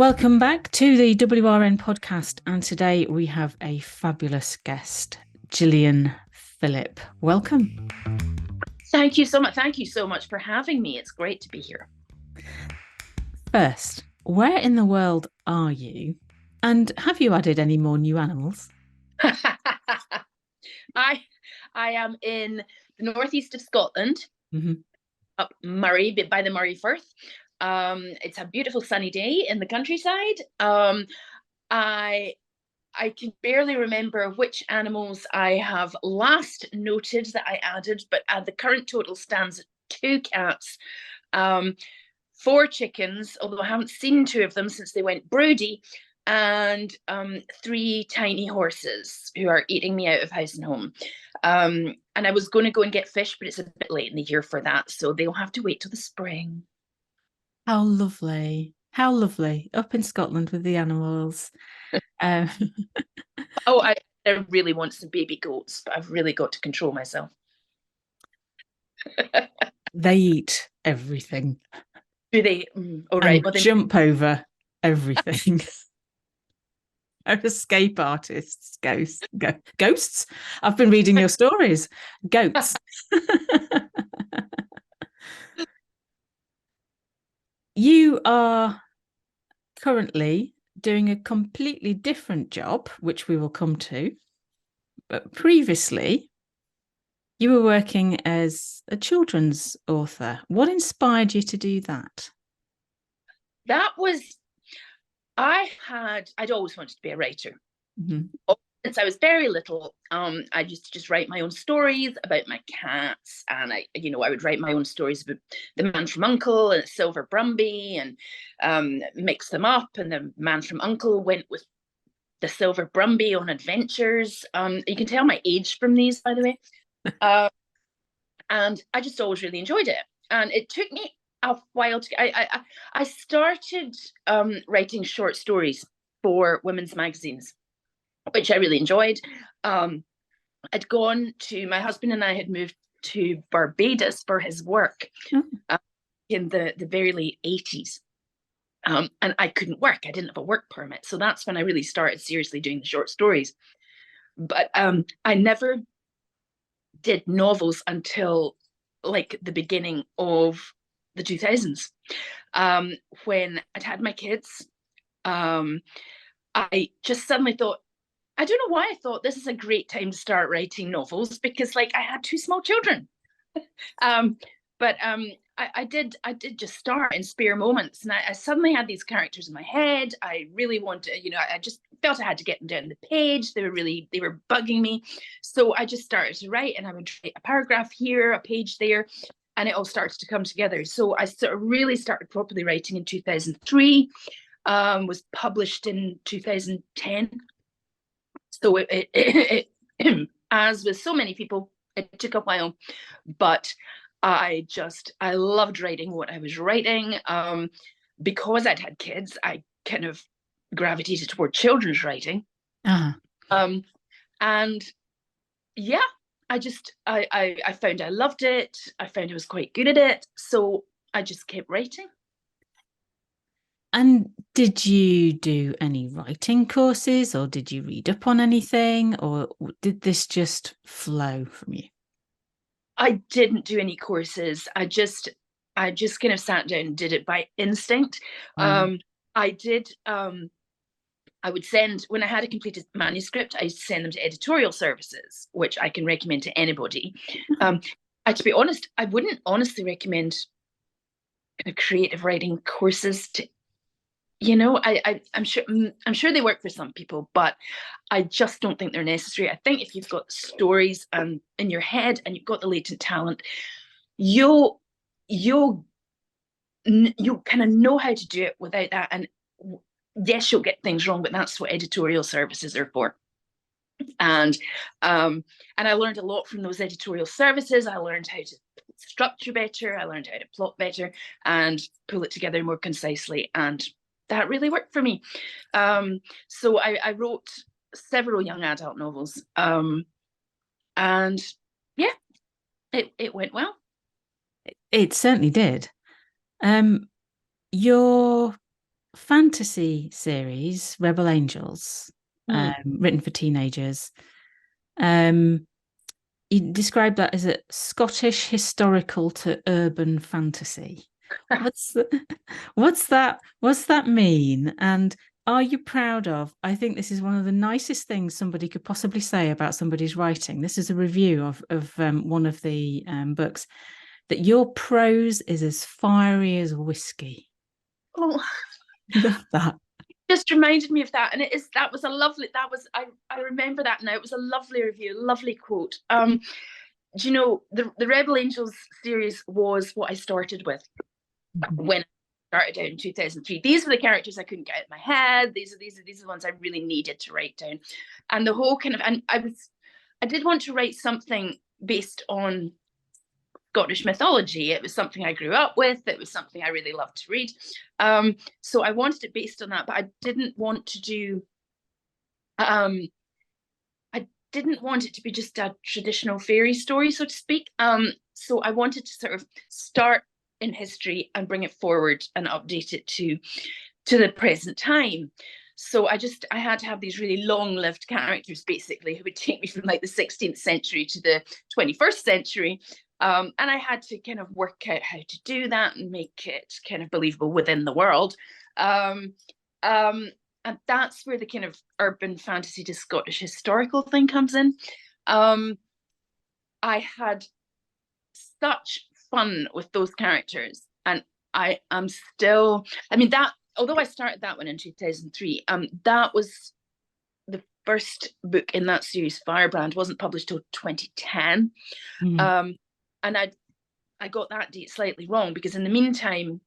Welcome back to the WRN podcast, and today we have a fabulous guest, Gillian Phillip. Welcome. Thank you so much. Thank you so much for having me. It's great to be here. First, where in the world are you? And have you added any more new animals? I am in the northeast of Scotland, up Murray, by the Murray Firth. It's a beautiful sunny day in the countryside. I can barely remember which animals I have last noted that I added, but the current total stands at 2 cats, 4 chickens, although I haven't seen 2 of them since they went broody, and 3 tiny horses who are eating me out of house and home. And I was going to go and get fish, but it's a bit late in the year for that, so they'll have to wait till the spring. How lovely. How lovely. Up in Scotland with the animals. Oh, I really want some baby goats, but I've really got to control myself. They eat everything. Do they? All right. Well, jump over everything. Escape artists, ghosts. I've been reading your stories. Goats. You are currently doing a completely different job, which we will come to. But previously, you were working as a children's author. What inspired you to do that? I'd always wanted to be a writer. Since I was very little, I used to just write my own stories about my cats, and I would write my own stories about the Man from U.N.C.L.E. and Silver Brumby, and mix them up. And the Man from U.N.C.L.E. went with the Silver Brumby on adventures. You can tell my age from these, by the way. And I just always really enjoyed it. And it took me a while to. I started writing short stories for women's magazines, which I really enjoyed. I'd gone to, my husband and I had moved to Barbados for his work in the very late 80s. And I couldn't work. I didn't have a work permit. So that's when I really started seriously doing the short stories. But I never did novels until like the beginning of the 2000s. When I'd had my kids, I just suddenly thought, I don't know why I thought this is a great time to start writing novels, because like I had 2 small children. But I did just start in spare moments, and I suddenly had these characters in my head. I really wanted, I just felt I had to get them down the page. They were bugging me. So I just started to write, and I would write a paragraph here, a page there, and it all started to come together. So I sort of really started properly writing in 2003, was published in 2010. So it as with so many people, it took a while, but I loved writing what I was writing. Because I'd had kids, I kind of gravitated toward children's writing. And yeah, I found I loved it. I found I was quite good at it. So I just kept writing. And did you do any writing courses, or did you read up on anything, or did this just flow from you? I didn't do any courses. I just kind of sat down and did it by instinct. I would send, when I had a completed manuscript, I send them to editorial services, which I can recommend to anybody. To be honest, I wouldn't honestly recommend creative writing courses to, I'm sure they work for some people, but I just don't think they're necessary. I think if you've got stories in your head and you've got the latent talent, you'll kind of know how to do it without that. And yes, you'll get things wrong, but that's what editorial services are for. And I learned a lot from those editorial services. I learned how to structure better. I learned how to plot better and pull it together more concisely. And that really worked for me. So I wrote several young adult novels. And yeah, it went well. It certainly did. Your fantasy series, Rebel Angels, Mm. written for teenagers. You describe that as a Scottish historical to urban fantasy. What's what's that mean? And are you proud of? I think this is one of the nicest things somebody could possibly say about somebody's writing. This is a review of one of the books, that your prose is as fiery as whiskey. Oh, Love that. just reminded me of that, and that was a lovely. That was I remember that now. It was a lovely review, lovely quote. Do you know the Rebel Angels series was what I started with when I started out in 2003. These were the characters I couldn't get out of my head. These are the ones I really needed to write down, and the whole kind of, and I did want to write something based on Scottish mythology. It was something I grew up with. It was something I really loved to read. So I wanted it based on that, but I didn't want to do. I didn't want it to be just a traditional fairy story, so to speak. So I wanted to sort of start in history and bring it forward and update it to the present time. So I had to have these really long-lived characters, basically, who would take me from like the 16th century to the 21st century. And I had to kind of work out how to do that and make it kind of believable within the world. And that's where the kind of urban fantasy to Scottish historical thing comes in. I had such fun with those characters, and I am still. I mean, that although I started that one in 2003, that was the first book in that series. Firebrand wasn't published till 2010, and I got that date slightly wrong because in the meantime,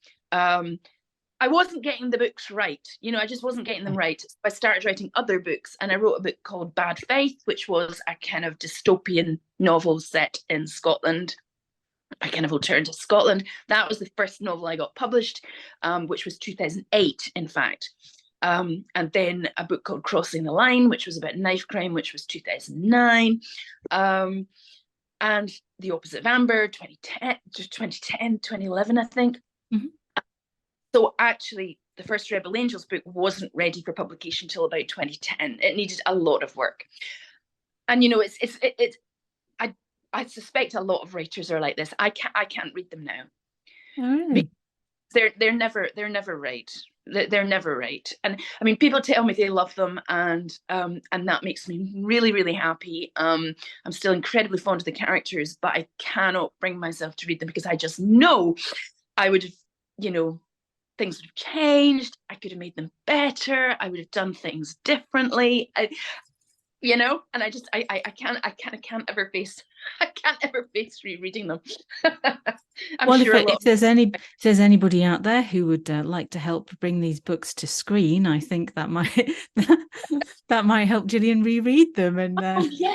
I wasn't getting the books right. I just wasn't getting them right. So I started writing other books, and I wrote a book called Bad Faith, which was a kind of dystopian novel set in Scotland, a kind of alternative Scotland. That was the first novel I got published, which was 2008, in fact. And then a book called Crossing the Line, which was about knife crime, which was 2009. And The Opposite of Amber, 2010, 2011, I think. Mm-hmm. So actually, the first Rebel Angels book wasn't ready for publication until about 2010. It needed a lot of work. And I suspect a lot of writers are like this. I can't read them now. Oh, really? They're never right. They're never right. And I mean, people tell me they love them, and that makes me really, really happy. I'm still incredibly fond of the characters, but I cannot bring myself to read them because I just know I would have, things would have changed. I could have made them better. I would have done things differently. And I can't ever face rereading them. Well, sure if there's anybody out there who would like to help bring these books to screen, I think that might that might help Gillian reread them and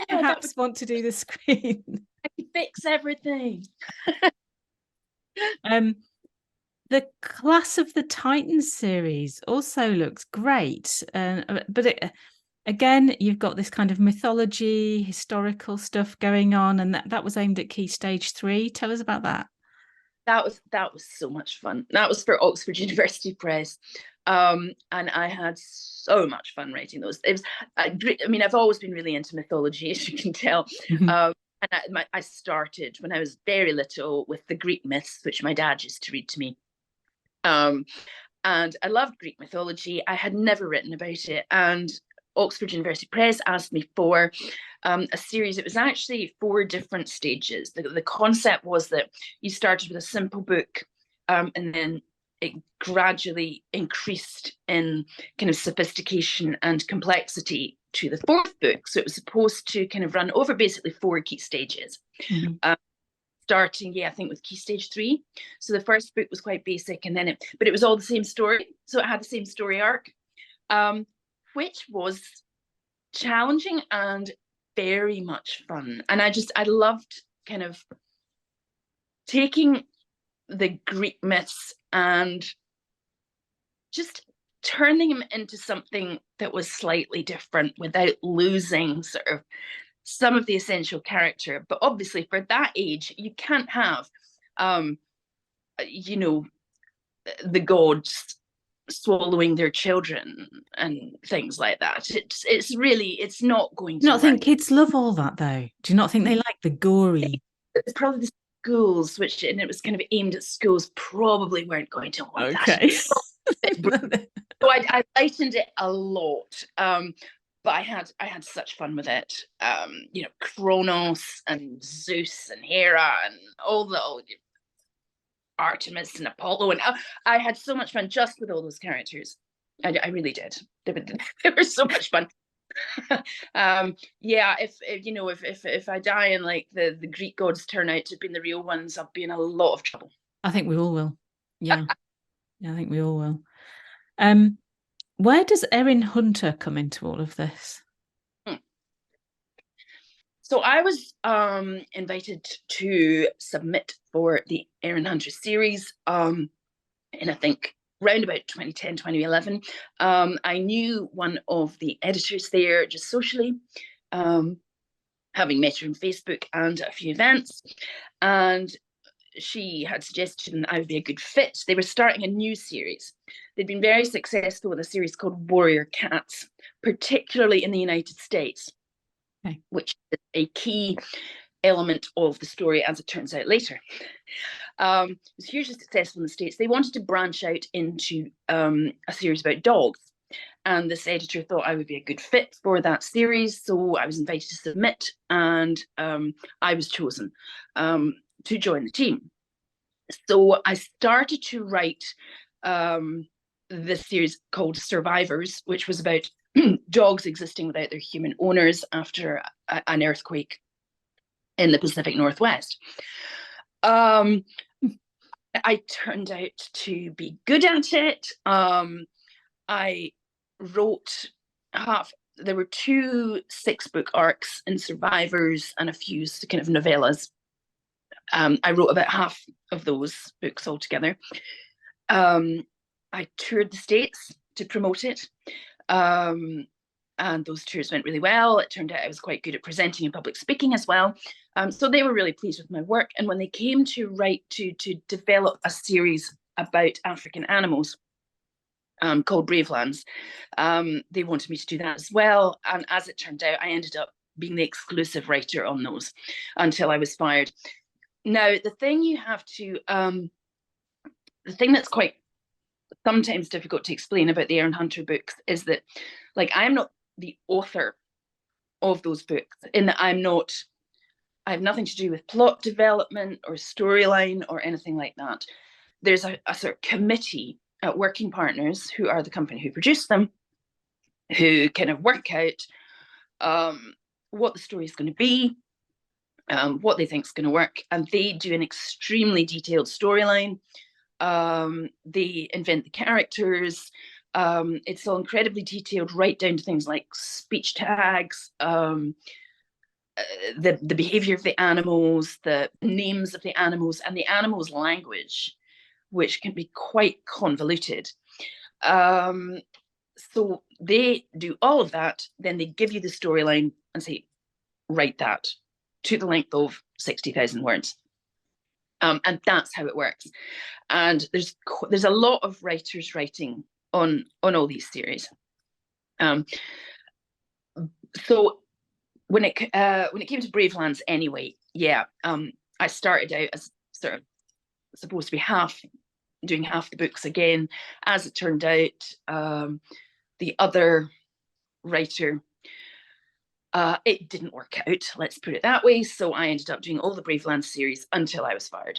perhaps want to do the screen. I could fix everything. The Class of the Titans series also looks great, but again, you've got this kind of mythology, historical stuff going on, and that was aimed at Key Stage 3. Tell us about that. That was so much fun. That was for Oxford University Press, and I had so much fun writing those. It was, I mean, I've always been really into mythology, as you can tell. And I started when I was very little with the Greek myths, which my dad used to read to me. And I loved Greek mythology. I had never written about it, and Oxford University Press asked me for a series. It was actually 4 different stages. The concept was that you started with a simple book, and then it gradually increased in kind of sophistication and complexity to the 4th book. So it was supposed to kind of run over basically 4 key stages. Starting, I think with Key Stage 3. So the first book was quite basic, and then but it was all the same story. So it had the same story arc, which was challenging and very much fun. And I loved kind of taking the Greek myths and just turning them into something that was slightly different without losing sort of some of the essential character. But obviously for that age, you can't have, the gods swallowing their children and things like that. It's not going Do you to not think work. kids love all that though? Do you not think they like the gory? It's probably the schools, which, and it was kind of aimed at schools, probably weren't going to want that. Okay. So I lightened it a lot. But I had such fun with it. You know, Kronos and Zeus and Hera and all the Artemis and Apollo, and I had so much fun just with all those characters. I really did. They were so much fun. Yeah, if you know, if I die and like the Greek gods turn out to be the real ones, I'll be in a lot of trouble. I think we all will. Yeah. Yeah, I think we all will. Where does Erin Hunter come into all of this? So I was invited to submit for the Erin Hunter series in, I think, round about 2010, 2011. I knew one of the editors there just socially, having met her on Facebook and a few events. And she had suggested that I would be a good fit. They were starting a new series. They'd been very successful with a series called Warrior Cats, particularly in the United States, which is a key element of the story, as it turns out later. It was hugely successful in the States. They wanted to branch out into a series about dogs. And this editor thought I would be a good fit for that series. So I was invited to submit, and I was chosen to join the team. So I started to write this series called Survivors, which was about dogs existing without their human owners after an earthquake in the Pacific Northwest. I turned out to be good at it. I wrote there were 2 6-book arcs in Survivors and a few kind of novellas. I wrote about half of those books altogether. I toured the States to promote it. And those tours went really well. It turned out I was quite good at presenting and public speaking as well. So they were really pleased with my work. And when they came to write, to develop a series about African animals called Bravelands, they wanted me to do that as well. And as it turned out, I ended up being the exclusive writer on those until I was fired. Now, the thing you have to, the thing that's quite sometimes difficult to explain about the Erin Hunter books is that, like, I'm not the author of those books, in that I have nothing to do with plot development or storyline or anything like that. There's a sort of committee at Working Partners, who are the company who produced them, who kind of work out what the story is going to be, what they think is going to work, and they do an extremely detailed storyline. They invent the characters. It's all incredibly detailed, right down to things like speech tags, the behavior of the animals, the names of the animals, and the animals' language, which can be quite convoluted. So they do all of that. Then they give you the storyline and say, write that to the length of 60,000 words. And that's how it works. And there's a lot of writers writing on all these series. So when it came to Bravelands, anyway, yeah, I started out as sort of supposed to be doing half the books again. As it turned out, the other writer, it didn't work out, let's put it that way. So I ended up doing all the Bravelands series until I was fired.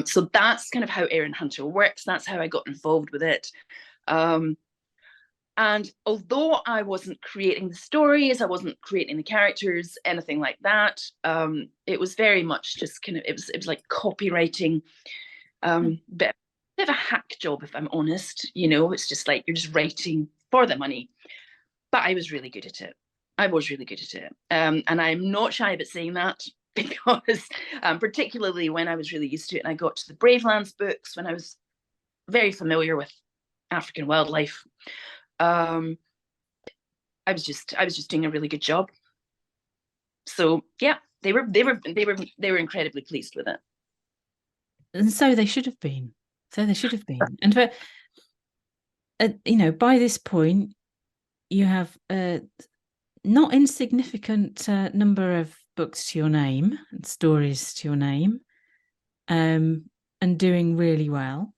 So that's kind of how Erin Hunter works. That's how I got involved with it. And although I wasn't creating the stories, I wasn't creating the characters, anything like that, it was very much just kind of, it was like copywriting, bit of a hack job, if I'm honest. You know, it's just like you're just writing for the money. But I was really good at it. I was really good at it. And I'm not shy about saying that, because particularly when I was really used to it and I got to the Bravelands books, when I was very familiar with African wildlife, I was just doing a really good job. So yeah, they were incredibly pleased with it. And so they should have been. And by this point, you have a not insignificant number of books to your name and stories to your name, and doing really well.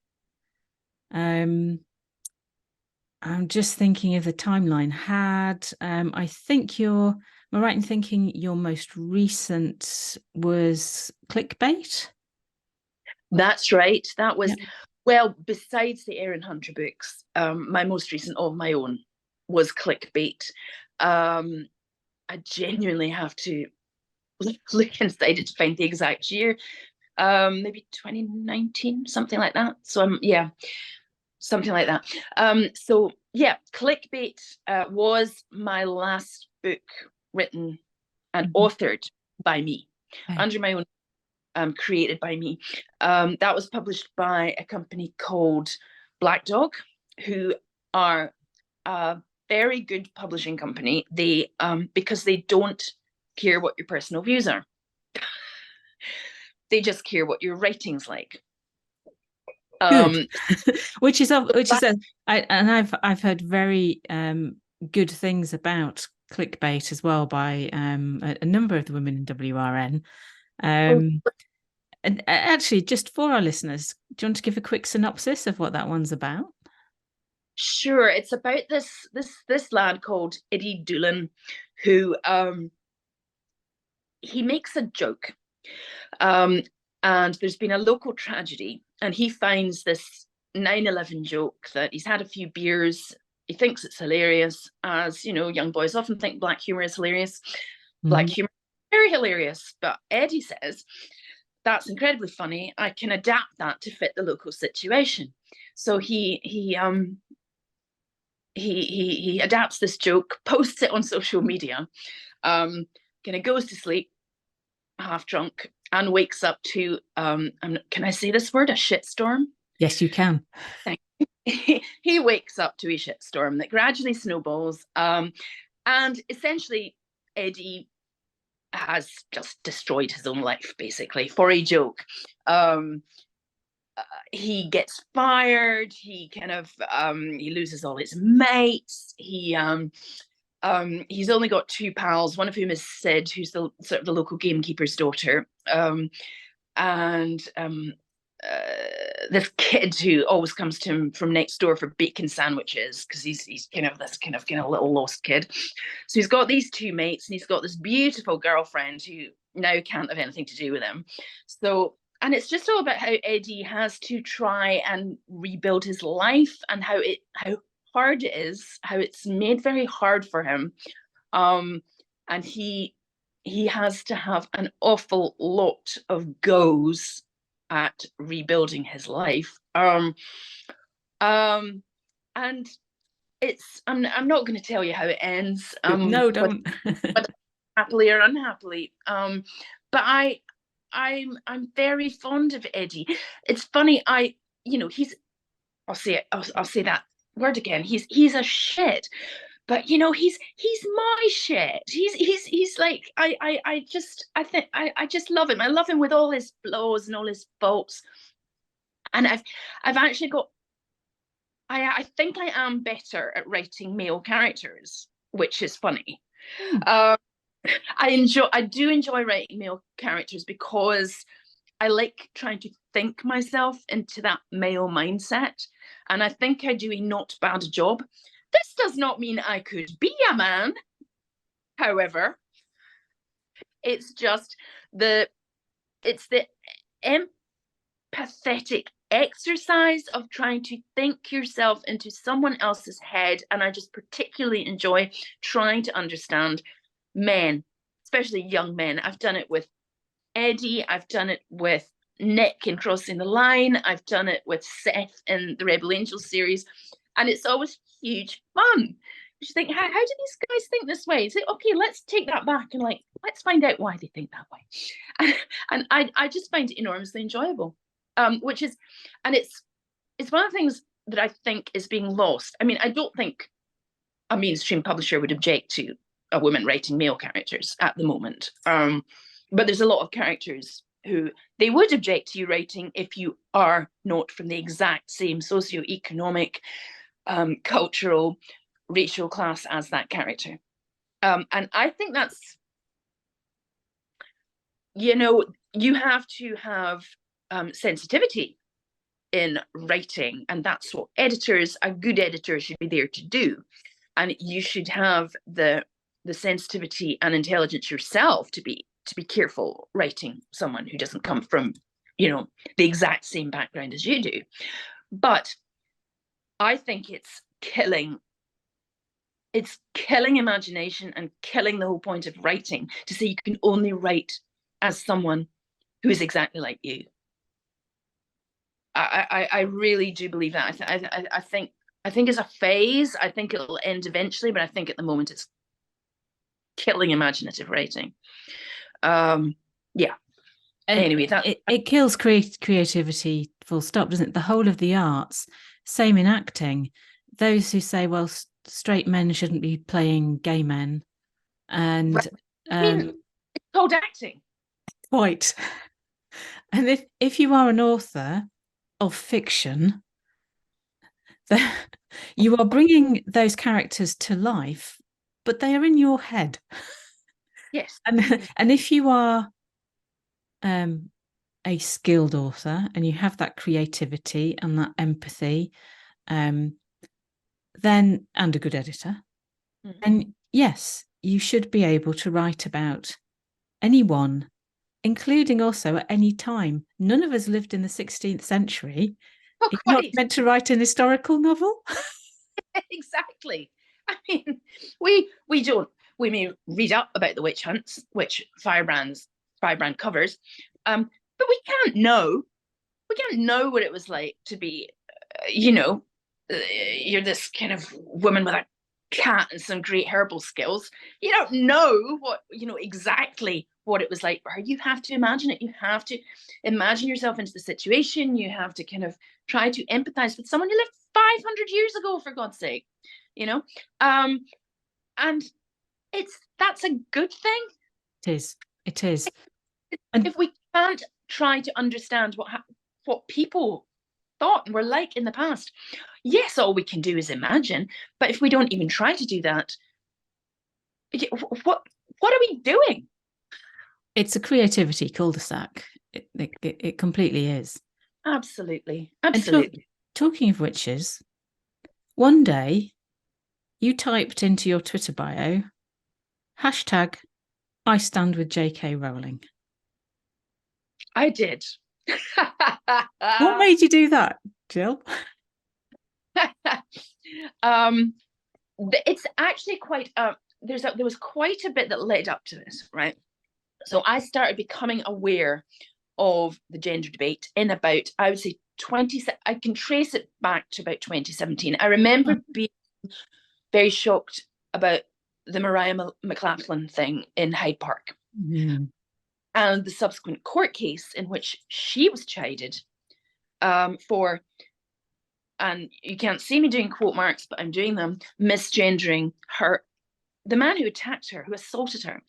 I'm just thinking of the timeline. I think am I right in thinking your most recent was Clickbait? That's right. That was, well, besides the Erin Hunter books, my most recent of my own was Clickbait. I genuinely have to look inside it to find the exact year. Maybe 2019, something like that. So yeah, something like that. So yeah, Clickbait was my last book written and authored by me, under my own, created by me. That was published by a company called Black Dog, who are a very good publishing company. They because they don't care what your personal views are. They just care what your writing's like. Good. which is I've heard very good things about Clickbait as well by a number of the women in WRN. And actually, just for our listeners, do you want to give a quick synopsis of what that one's about? Sure. It's about this lad called Eddie Dulan, who he makes a joke. And there's been a local tragedy, and he finds this 9/11 joke that he's had a few beers. He thinks it's hilarious, as you know, young boys often think black humor is hilarious. Black humor is very hilarious, but Eddie says that's incredibly funny. I can adapt that to fit the local situation. So he adapts this joke, posts it on social media, kind of goes to sleep half drunk, and wakes up to can I say this word, a shitstorm? Yes, you can. He wakes up to a shitstorm that gradually snowballs, and essentially Eddie has just destroyed his own life, basically, for a joke. He gets fired. He kind of he loses all his mates. He's only got two pals, one of whom is Sid, who's the sort of the local gamekeeper's daughter, and this kid who always comes to him from next door for bacon sandwiches, because he's kind of this kind of little lost kid. So he's got these two mates, and he's got this beautiful girlfriend who now can't have anything to do with him. So, and it's just all about how Eddie has to try and rebuild his life, and how hard it is, how it's made very hard for him, and he has to have an awful lot of goes at rebuilding his life. And it's I'm not going to tell you how it ends. No, don't. But happily or unhappily. But I'm very fond of Eddie. It's funny. I'll say that word again. He's a shit, but he's my shit. He's like, I just love him. I love him with all his flaws and all his faults. And I've actually got, I think I am better at writing male characters, which is funny. I do enjoy writing male characters because I like trying to think myself into that male mindset, and I think I do a not bad job. This does not mean I could be a man, however. It's just the empathetic exercise of trying to think yourself into someone else's head, and I just particularly enjoy trying to understand men, especially young men. I've done it with Eddie, I've done it with Nick in Crossing the Line, I've done it with Seth in the Rebel Angels series, and it's always huge fun. You think, how do these guys think this way? It's like, okay, let's take that back and let's find out why they think that way. And I just find it enormously enjoyable. It's one of the things that I think is being lost. I mean, I don't think a mainstream publisher would object to a woman writing male characters at the moment. But there's a lot of characters who they would object to you writing if you are not from the exact same socioeconomic cultural, racial class as that character. And I think that's, you have to have sensitivity in writing, and that's what a good editor should be there to do. And you should have the sensitivity and intelligence yourself to be careful writing someone who doesn't come from, the exact same background as you do. But I think it's killing imagination and killing the whole point of writing, to say you can only write as someone who is exactly like you. I really do believe that. I think it's a phase. I think it'll end eventually, but I think at the moment it's killing imaginative writing. Yeah. And anyway, it kills creativity, full stop, doesn't it? The whole of the arts. Same in acting. Those who say, well, straight men shouldn't be playing gay men, and it's called acting. Quite. And if you are an author of fiction, you are bringing those characters to life, but they are in your head. Yes. And if you are a skilled author and you have that creativity and that empathy, then, and a good editor, and yes, you should be able to write about anyone, including also at any time. None of us lived in the 16th century. You're not meant to write an historical novel. Exactly. I mean, we don't. We may read up about the witch hunts, which Firebrand covers, but we can't know. We can't know what it was like to be, you're this kind of woman with a cat and some great herbal skills. You don't know exactly what it was like for her. You have to imagine it. You have to imagine yourself into the situation. You have to kind of try to empathize with someone who lived 500 years ago, for God's sake, and that's a good thing. It is. And if we can't try to understand what people thought and were like in the past, yes, all we can do is imagine. But if we don't even try to do that, what are we doing? It's a creativity cul-de-sac. It completely is. Absolutely. Talking of witches, one day you typed into your Twitter bio, hashtag I stand with J.K. Rowling. I did. What made you do that, Jill? It's actually quite there was quite a bit that led up to this, right? So I started becoming aware of the gender debate in about, I would say, I can trace it back to about 2017. I remember being very shocked about the Mariah McLachlan thing in Hyde Park. And the subsequent court case in which she was chided for, and you can't see me doing quote marks, but I'm doing them, misgendering the man who attacked her, who assaulted her.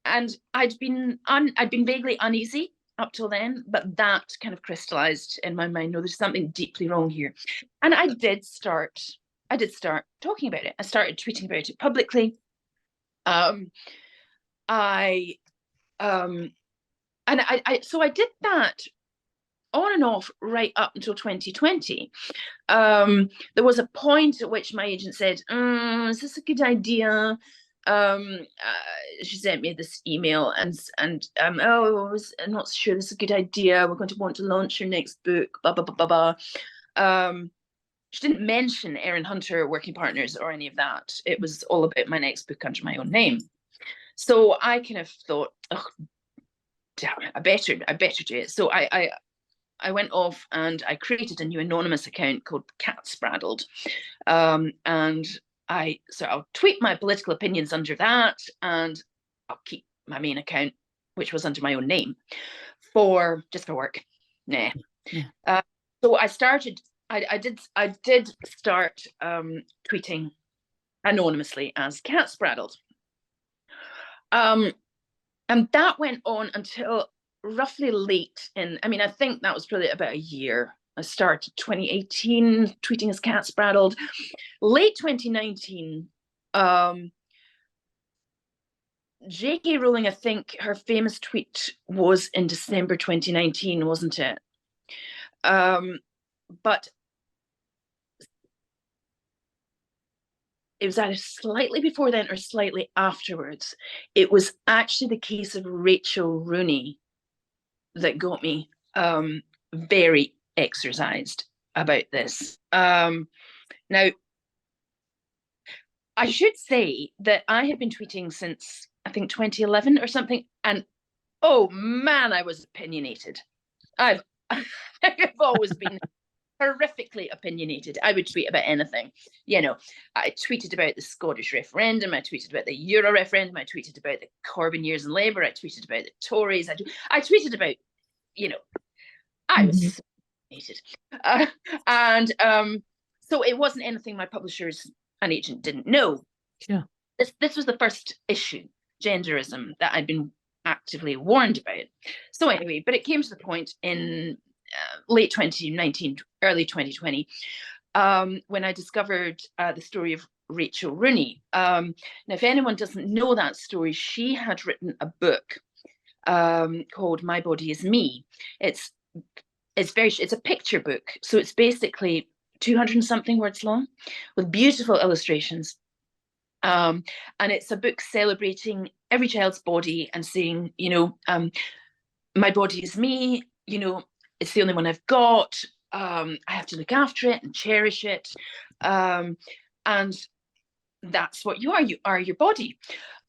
And I'd been vaguely uneasy up till then, but that kind of crystallized in my mind. No, there's something deeply wrong here. And I did start talking about it. I started tweeting about it publicly. So I did that on and off right up until 2020. There was a point at which my agent said, is this a good idea? She sent me this email and I'm not sure this is a good idea. We're going to want to launch your next book, blah, blah, blah, blah, blah. She didn't mention Erin Hunter, Working Partners, or any of that. It was all about my next book under my own name. So I kind of thought, oh, damn it, I better do it. So I went off and I created a new anonymous account called Cat Spraddled. And I'll tweet my political opinions under that, and I'll keep my main account, which was under my own name, just for work. Nah. Yeah. So I did start tweeting anonymously as Cat Spraddled. And that went on until roughly late I think that was probably about a year I started 2018 tweeting as cat spraddled. Late 2019, J.K. Rowling, I think her famous tweet was in December 2019, wasn't it? But it was either slightly before then or slightly afterwards. It was actually the case of Rachel Rooney that got me very exercised about this. Now, I should say that I have been tweeting since, I think, 2011 or something, and oh man, I was opinionated. I've always been horrifically opinionated. I would tweet about anything. You know, I tweeted about the Scottish referendum. I tweeted about the Euro referendum. I tweeted about the Corbyn years in Labour. I tweeted about the Tories. I tweeted about, you know, I was so opinionated. So it wasn't anything my publishers and agent didn't know. Sure. This was the first issue, genderism, that I'd been actively warned about. So anyway, but it came to the point in late 2019, early 2020, when I discovered the story of Rachel Rooney. Now, if anyone doesn't know that story, she had written a book called My Body Is Me. It's a picture book, so it's basically 200 and something words long with beautiful illustrations. And it's a book celebrating every child's body and saying, you know, my body is me, you know, it's the only one I've got. I have to look after it and cherish it. And that's what you are your body.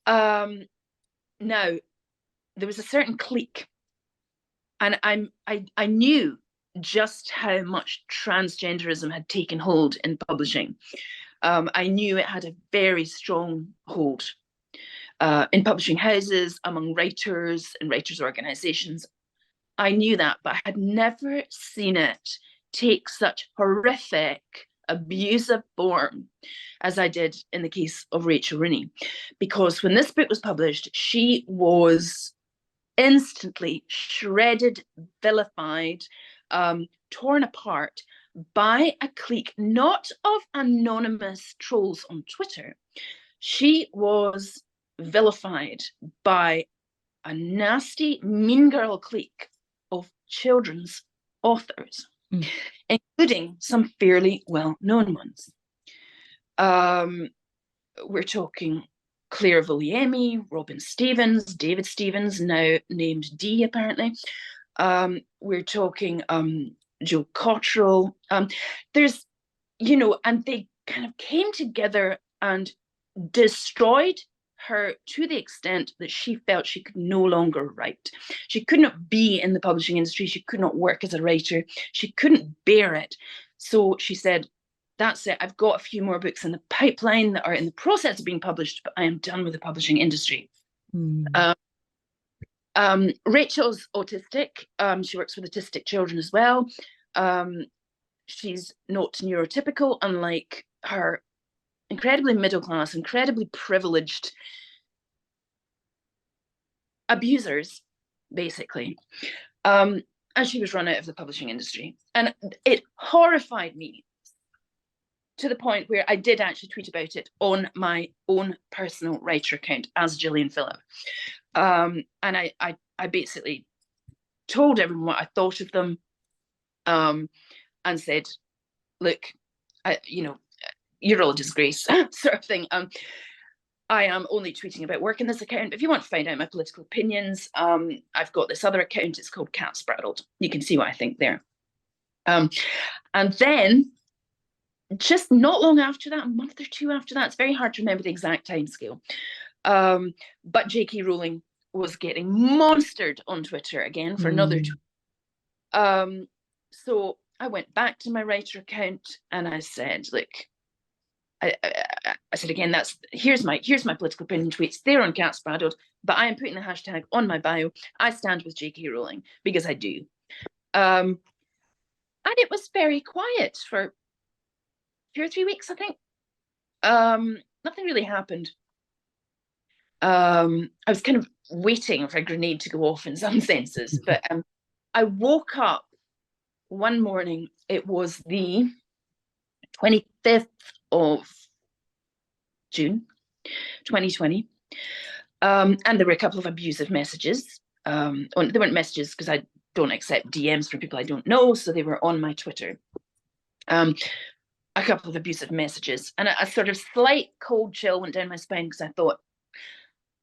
Now, there was a certain clique, and I knew just how much transgenderism had taken hold in publishing. I knew it had a very strong hold in publishing houses, among writers and writers' organizations. I knew that, but I had never seen it take such horrific, abusive form as I did in the case of Rachel Rooney. Because when this book was published, she was instantly shredded, vilified, torn apart by a clique, not of anonymous trolls on Twitter. She was vilified by a nasty, mean girl clique of children's authors, including some fairly well-known ones. We're talking Claire Vulliamy, Robin Stevens, David Stevens, now named D, apparently. We're talking Joe Cottrell. There's, you know, and they kind of came together and destroyed her to the extent that she felt she could no longer write. She could not be in the publishing industry. She could not work as a writer. She couldn't bear it. So she said, that's it. I've got a few more books in the pipeline that are in the process of being published, but I am done with the publishing industry. Rachel's autistic. She works with autistic children as well. She's not neurotypical, unlike her incredibly middle class, incredibly privileged abusers, basically. And she was run out of the publishing industry. And it horrified me to the point where I did actually tweet about it on my own personal writer account as Gillian Phillip. And I basically told everyone what I thought of them, and said, look, you know, you're all a disgrace, sort of thing. I am only tweeting about work in this account. If you want to find out my political opinions, I've got this other account. It's called Cat Spraddled. You can see what I think there. And then, just not long after that, a month or two after that, it's very hard to remember the exact time scale, but J.K. Rowling was getting monstered on Twitter again for another tweet. So I went back to my writer account and I said, look, I said again, here's my political opinion tweets. They're on Cat Spraddled, but I am putting the hashtag on my bio. I stand with J.K. Rowling because I do. And it was very quiet for 2 or 3 weeks, I think. Nothing really happened. I was kind of waiting for a grenade to go off in some senses, but I woke up one morning it was the 25th of June, 2020. And there were a couple of abusive messages. They weren't messages because I don't accept DMs from people I don't know, so they were on my Twitter. A couple of abusive messages, and a sort of slight cold chill went down my spine because I thought,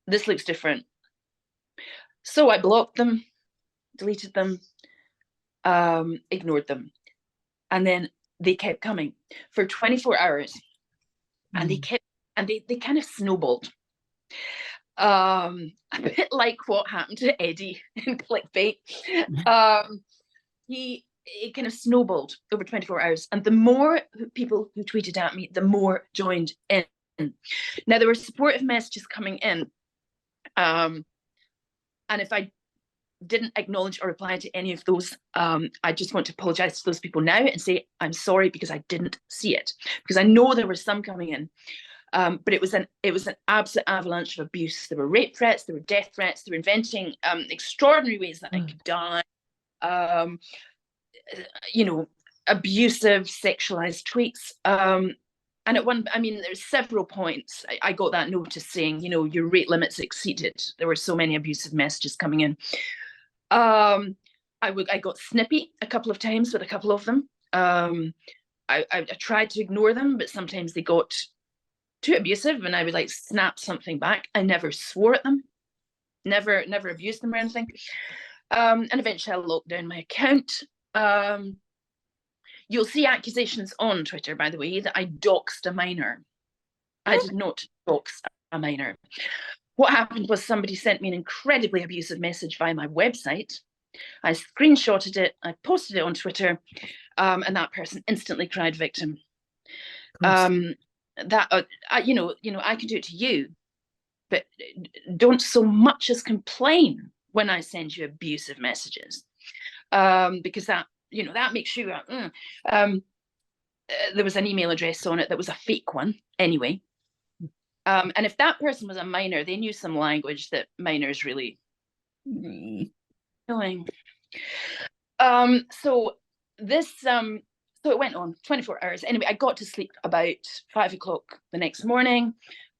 this looks different. So I blocked them, deleted them, ignored them, and then they kept coming for 24 hours, and they kind of snowballed. A bit like what happened to Eddie in Clickbait. It kind of snowballed over 24 hours, and the more people who tweeted at me, the more joined in. Now, there were supportive messages coming in, and if I didn't acknowledge or reply to any of those, I just want to apologize to those people now and say I'm sorry because I didn't see it, because I know there were some coming in. But it was an absolute avalanche of abuse. There were rape threats, there were death threats, they were inventing extraordinary ways that I could die. Abusive, sexualized tweets. And at one, there's several points I got that notice saying, your rate limits exceeded. There were so many abusive messages coming in. I got snippy a couple of times with a couple of them. I tried to ignore them, but sometimes they got too abusive and I would snap something back. I never swore at them, never abused them or anything. And eventually I locked down my account. You'll see accusations on Twitter, by the way, that I doxed a minor. I did not dox a minor. What happened was somebody sent me an incredibly abusive message via my website. I screenshotted it, I posted it on Twitter, and that person instantly cried victim. I could do it to you, but don't so much as complain when I send you abusive messages, because that makes you. There was an email address on it that was a fake one, anyway. And if that person was a minor, they knew some language that minors really knowing. So it went on 24 hours. Anyway, I got to sleep about 5 o'clock the next morning.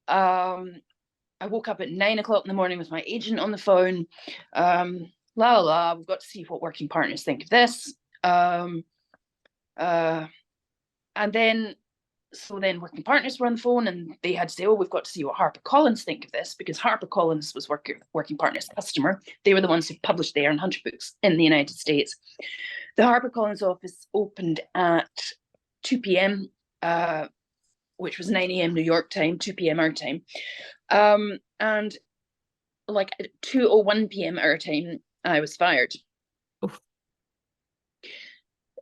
I woke up at 9 o'clock in the morning with my agent on the phone. We've got to see what working partners think of this. And then working partners were on the phone and they had to say, we've got to see what HarperCollins think of this, because HarperCollins was working partners customer. They were the ones who published the Aaron Hunter books in the United States. The HarperCollins office opened at 2 p.m., which was 9 a.m. New York time, 2 p.m. our time. And at 2:01 p.m. our time, I was fired. Oof.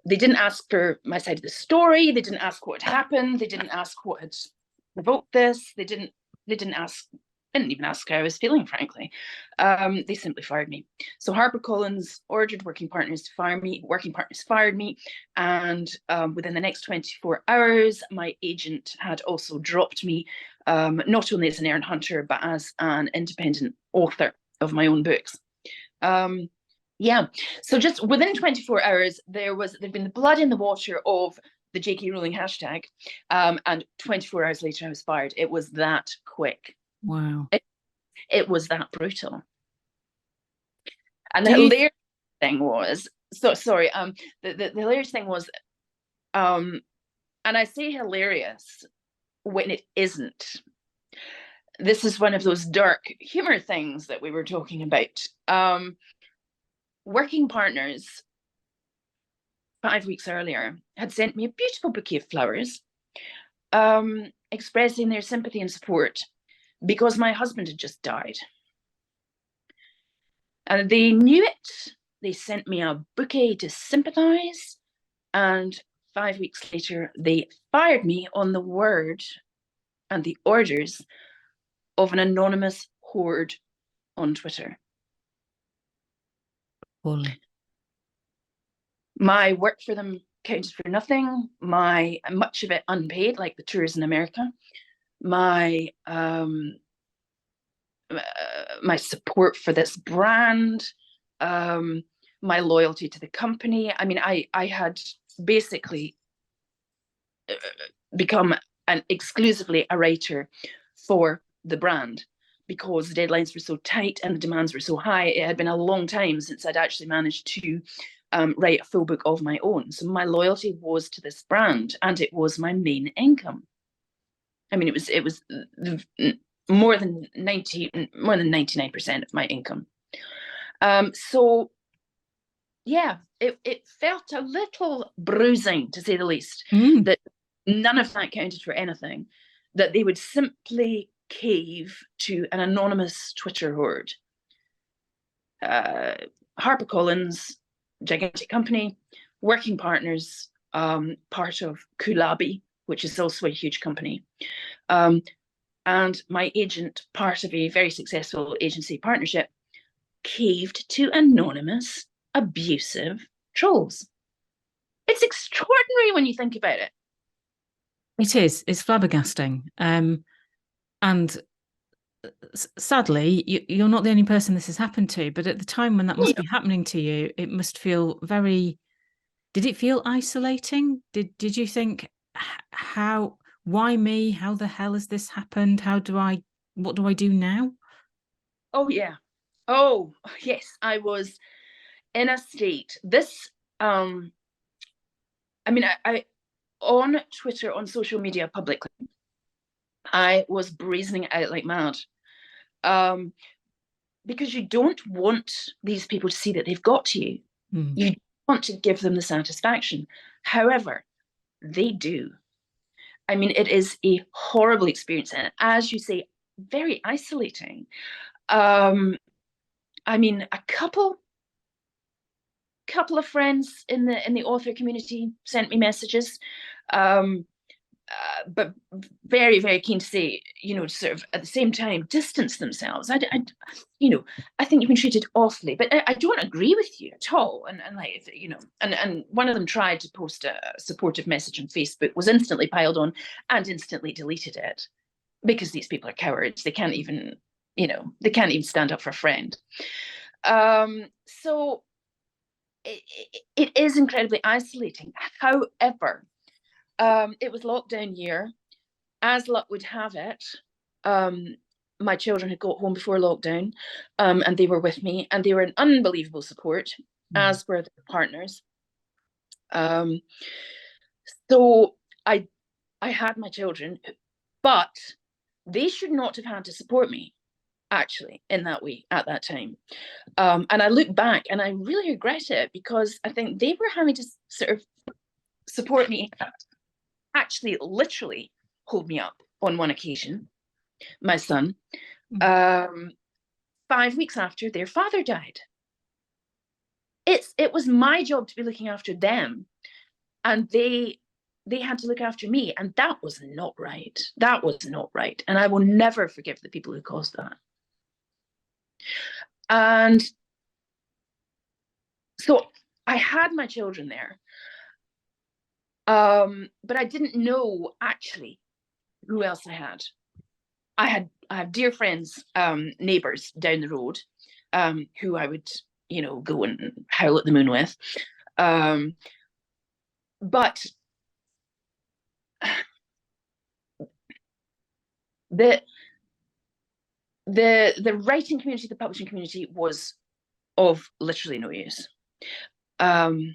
They didn't ask for my side of the story. They didn't ask what had happened. They didn't ask what had provoked this. They didn't even ask how I was feeling, frankly. They simply fired me. So HarperCollins ordered working partners to fire me. Working partners fired me. And within the next 24 hours, my agent had also dropped me, not only as an Aaron Hunter, but as an independent author of my own books. So just within 24 hours, there'd been the blood in the water of the JK Rowling hashtag, and 24 hours later, I was fired. It was that quick. Wow. It was that brutal. And the hilarious thing was, the hilarious thing was, and I say hilarious when it isn't. This is one of those dark humor things that we were talking about. Working partners 5 weeks earlier had sent me a beautiful bouquet of flowers, expressing their sympathy and support because my husband had just died. And they knew it. They sent me a bouquet to sympathize. And 5 weeks later, they fired me on the word and the orders of an anonymous horde on Twitter. Holy. My work for them counted for nothing. Much of it unpaid, like the tours in America. My support for this brand, my loyalty to the company. I had basically become exclusively a writer for the brand, because the deadlines were so tight and the demands were so high. It had been a long time since I'd actually managed to write a full book of my own. So my loyalty was to this brand, and it was my main income. I mean, it was more than 99% of my income. So yeah, it felt a little bruising, to say the least, that none of that counted for anything, that they would simply cave to an anonymous Twitter horde. HarperCollins, gigantic company, working partners, part of Kulabi, which is also a huge company, and my agent, part of a very successful agency partnership, caved to anonymous, abusive trolls. It's extraordinary when you think about it. It is. It's flabbergasting. And sadly, you're not the only person this has happened to, but at the time when that must be happening to you, it must feel very... Did it feel isolating? Did you think, why me? How the hell has this happened? What do I do now? Oh, yeah. Oh, yes. I was in a state. This, I mean, I on Twitter, on social media publicly, I was brazening it out like mad. Because you don't want these people to see that they've got to you. You want to give them the satisfaction. However, they do. I mean, it is a horrible experience, and as you say, very isolating. I mean, a couple of friends in the author community sent me messages, but very, very keen to say, sort of at the same time distance themselves. I think you've been treated awfully, but I don't agree with you at all. And like, and one of them tried to post a supportive message on Facebook, was instantly piled on and instantly deleted it, because these people are cowards. They can't even stand up for a friend. So it is incredibly isolating. However, it was lockdown year. As luck would have it, my children had got home before lockdown, and they were with me, and they were an unbelievable support, as were their partners. So I had my children, but they should not have had to support me, actually, in that way at that time. And I look back and I really regret it, because I think they were having to sort of support me, actually literally hold me up on one occasion, my son, 5 weeks after their father died. It was my job to be looking after them, and they had to look after me, and that was not right. That was not right, and I will never forgive the people who caused that. And so I had my children there, but I didn't know actually who else I had. I have dear friends, neighbours down the road, who I would, go and howl at the moon with. But the writing community, the publishing community, was of literally no use. But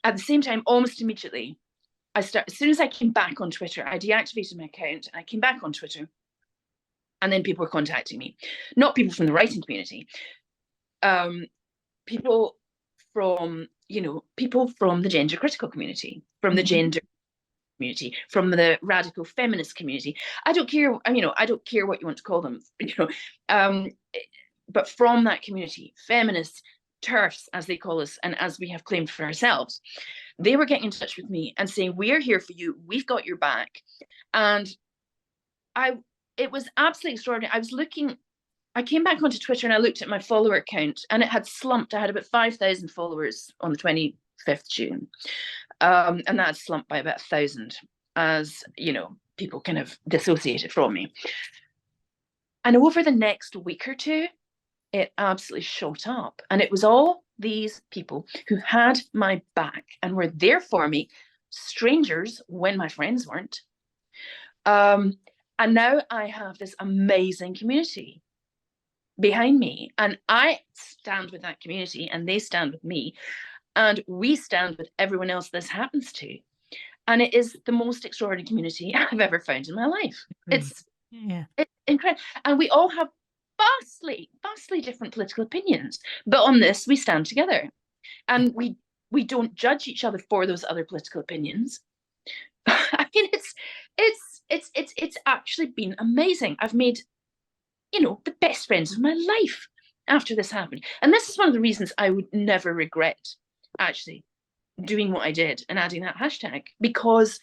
at the same time, almost immediately, as soon as I came back on Twitter, I deactivated my account and I came back on Twitter, and then people were contacting me. Not people from the writing community, people from the gender critical community, from the gender community, from the radical feminist community. I don't care, I don't care what you want to call them, but from that community, feminists, TERFs, as they call us, and as we have claimed for ourselves, they were getting in touch with me and saying, we're here for you, we've got your back. And it was absolutely extraordinary. I came back onto Twitter and I looked at my follower count, and it had slumped. I had about 5,000 followers on the 25th June. And that had slumped by about 1,000, as, people kind of dissociated from me. And over the next week or two, it absolutely shot up. And it was all these people who had my back and were there for me, strangers when my friends weren't. And now I have this amazing community behind me, and I stand with that community and they stand with me, and we stand with everyone else this happens to. And it is the most extraordinary community I've ever found in my life. It's incredible. And we all have vastly different political opinions, but on this we stand together, and we don't judge each other for those other political opinions. I mean, it's actually been amazing. I've made, the best friends of my life after this happened. And this is one of the reasons I would never regret actually doing what I did and adding that hashtag, because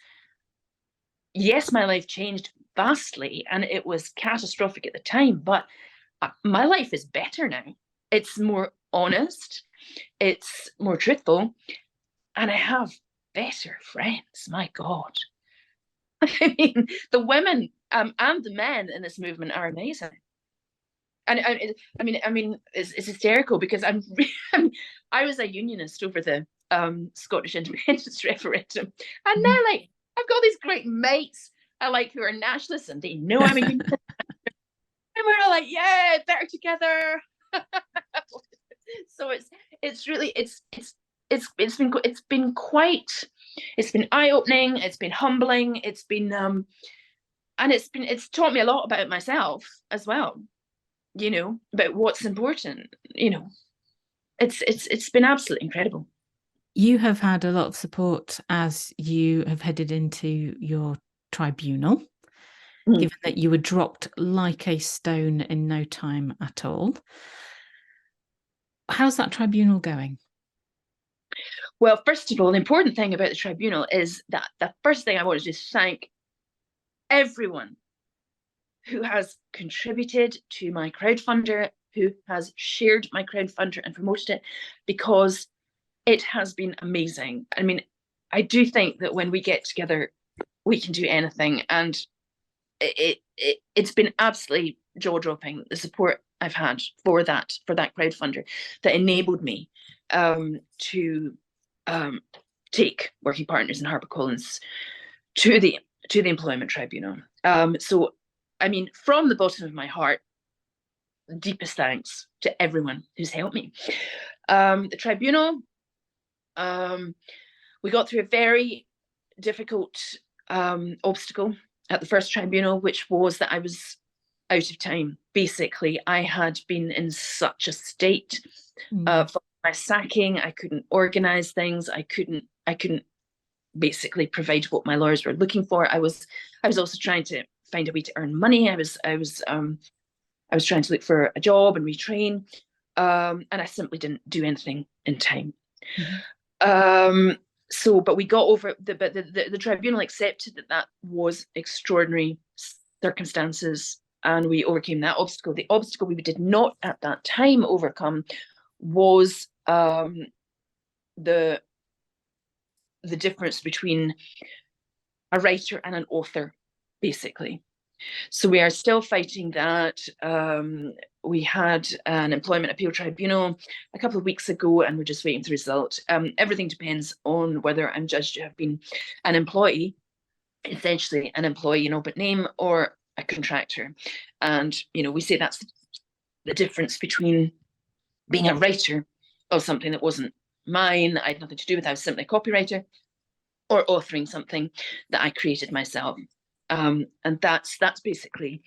yes, my life changed vastly and it was catastrophic at the time, but my life is better now. It's more honest, it's more truthful, and I have better friends. My God. I mean, the women and the men in this movement are amazing. And I mean, it's hysterical because I was a unionist over the Scottish independence referendum, and now like I've got these great mates who are nationalists, and they know I'm a unionist, and we're all like, yeah, better together. So it's really it's been eye-opening, it's been humbling, it's been and it's taught me a lot about myself as well, about what's important. It's been absolutely incredible. You have had a lot of support as you have headed into your tribunal, given that you were dropped like a stone in no time at all. How's that tribunal going? Well, first of all, the important thing about the tribunal is that the first thing I want to do is thank everyone who has contributed to my crowdfunder, who has shared my crowdfunder and promoted it, because it has been amazing. I mean, I do think that when we get together, we can do anything, and it's been absolutely jaw-dropping, the support I've had for that crowdfunder that enabled me to take Working Partners and HarperCollins to the Employment Tribunal. So, I mean, from the bottom of my heart, deepest thanks to everyone who's helped me. The tribunal, we got through a very difficult obstacle at the first tribunal, which was that I was out of time. Basically, I had been in such a state for my sacking. I couldn't organize things. I couldn't basically provide what my lawyers were looking for. I was also trying to find a way to earn money. I was trying to look for a job and retrain, and I simply didn't do anything in time. But we got over the tribunal accepted that was extraordinary circumstances, and we overcame that obstacle. The obstacle we did not at that time overcome was the difference between a writer and an author, basically. So we are still fighting that. We had an employment appeal tribunal a couple of weeks ago, and we're just waiting for the result. Everything depends on whether I'm judged to have been an employee, essentially an employee in open name, or a contractor. And, we say that's the difference between being a writer of something that wasn't mine, I had nothing to do with, I was simply a copywriter, or authoring something that I created myself. And that's basically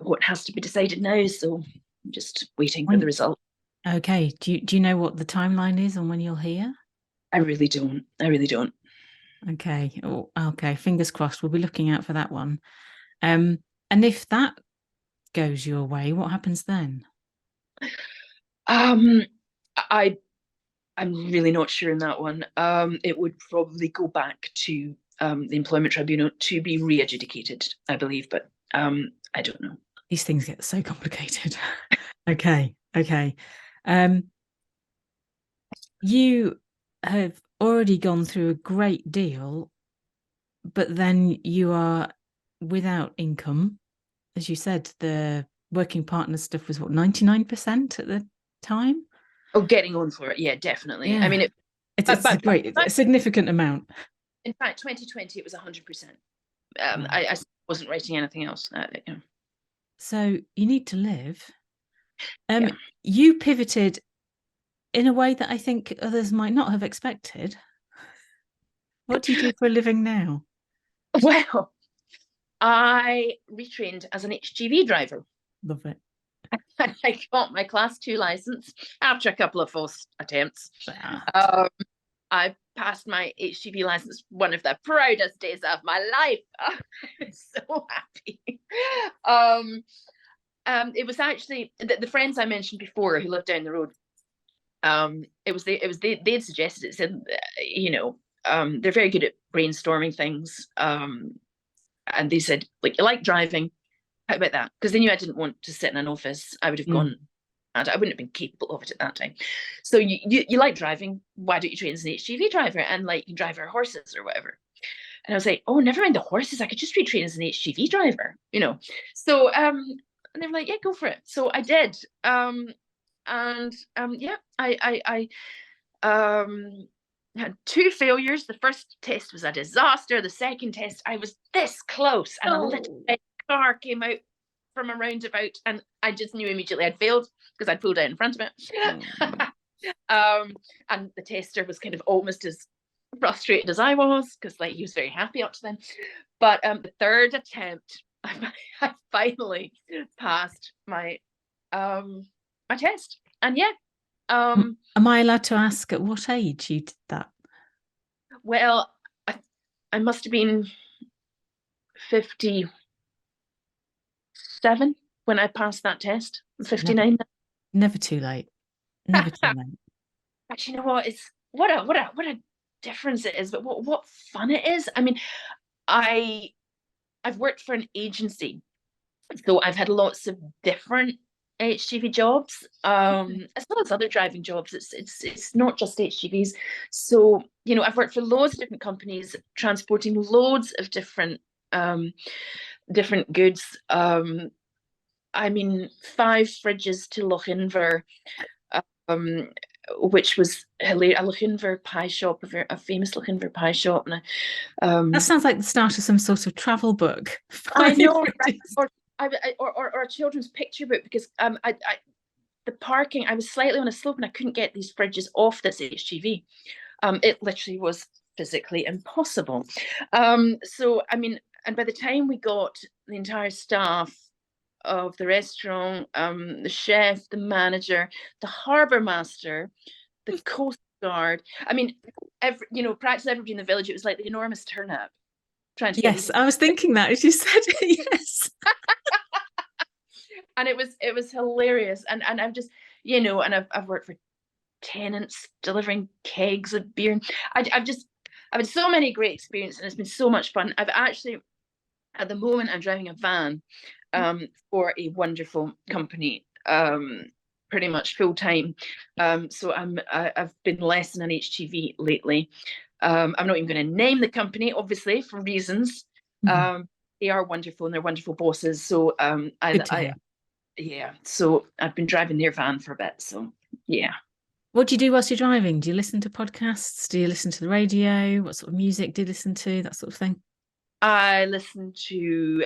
what has to be decided now. So I'm just waiting for the result. Okay. Do you know what the timeline is on when you'll hear? I really don't. Okay. Oh, okay. Fingers crossed. We'll be looking out for that one. And if that goes your way, what happens then? I'm really not sure in that one. It would probably go back to the Employment Tribunal to be re-adjudicated, I believe, but I don't know. These things get so complicated. Okay. You have already gone through a great deal, but then you are without income. As you said, the Working Partner stuff was what, 99% at the time? Oh, getting on for it. Yeah, definitely. I Yeah. mean, It's but a significant amount. in fact, 2020, it was 100%. Wow. I wasn't writing anything else. So you need to live. Yeah. You pivoted in a way that I think others might not have expected. What do you do for a living now? Well, I retrained as an HGV driver. Love it. And I got my class 2 license after a couple of false attempts. Ah. I passed my HGV license, one of the proudest days of my life. I was so happy. It was actually the friends I mentioned before who lived down the road. They'd suggested it. Said, they're very good at brainstorming things. And they said, like, you like driving? How about that? Because they knew I didn't want to sit in an office. I would have gone, and I wouldn't have been capable of it at that time. So you like driving? Why don't you train as an HGV driver and like you can drive our horses or whatever? And I was like, oh, never mind the horses. I could just retrain as an HGV driver, So and they were like, yeah, go for it. So I did. Yeah, I had 2 failures. The first test was a disaster. The second test, I was this close, and a little car came out from a roundabout, and I just knew immediately I'd failed because I'd pulled out in front of it. And the tester was kind of almost as frustrated as I was because, like, he was very happy up to then. But the third attempt, I finally passed my my test, and yeah. Am I allowed to ask at what age you did that? Well, I must have been 57 when I passed that test. 59. Never too late. Never too late. But you know what? It's what a difference it is, but what fun it is. I mean, I've worked for an agency, so I've had lots of different HGV jobs, as well as other driving jobs. It's not just HGVs. So I've worked for loads of different companies transporting loads of different goods. I mean, 5 fridges to Lochinver, which was hilarious. A Lochinver pie shop, a famous Lochinver pie shop. And that sounds like the start of some sort of travel book. I know, or a children's picture book, because the parking, I was slightly on a slope and I couldn't get these fridges off this HGV. It literally was physically impossible. So I mean, and by the time we got the entire staff of the restaurant, the chef, the manager, the harbour master, the coast guard, I mean, practically everybody in the village, it was like the enormous turnout trying to get. Yes, I was thinking that as you said it. Yes. And it was hilarious, and I've just and I've worked for tenants delivering kegs of beer. I've had so many great experiences, and it's been so much fun. I've actually, at the moment, I'm driving a van for a wonderful company, pretty much full time. So I've been less than an HGV lately. I'm not even going to name the company, obviously, for reasons. They are wonderful, and they're wonderful bosses. So so I've been driving their van for a bit. So yeah. What do you do whilst you're driving? Do you listen to podcasts? Do you listen to the radio? What sort of music do you listen to? That sort of thing. I listen to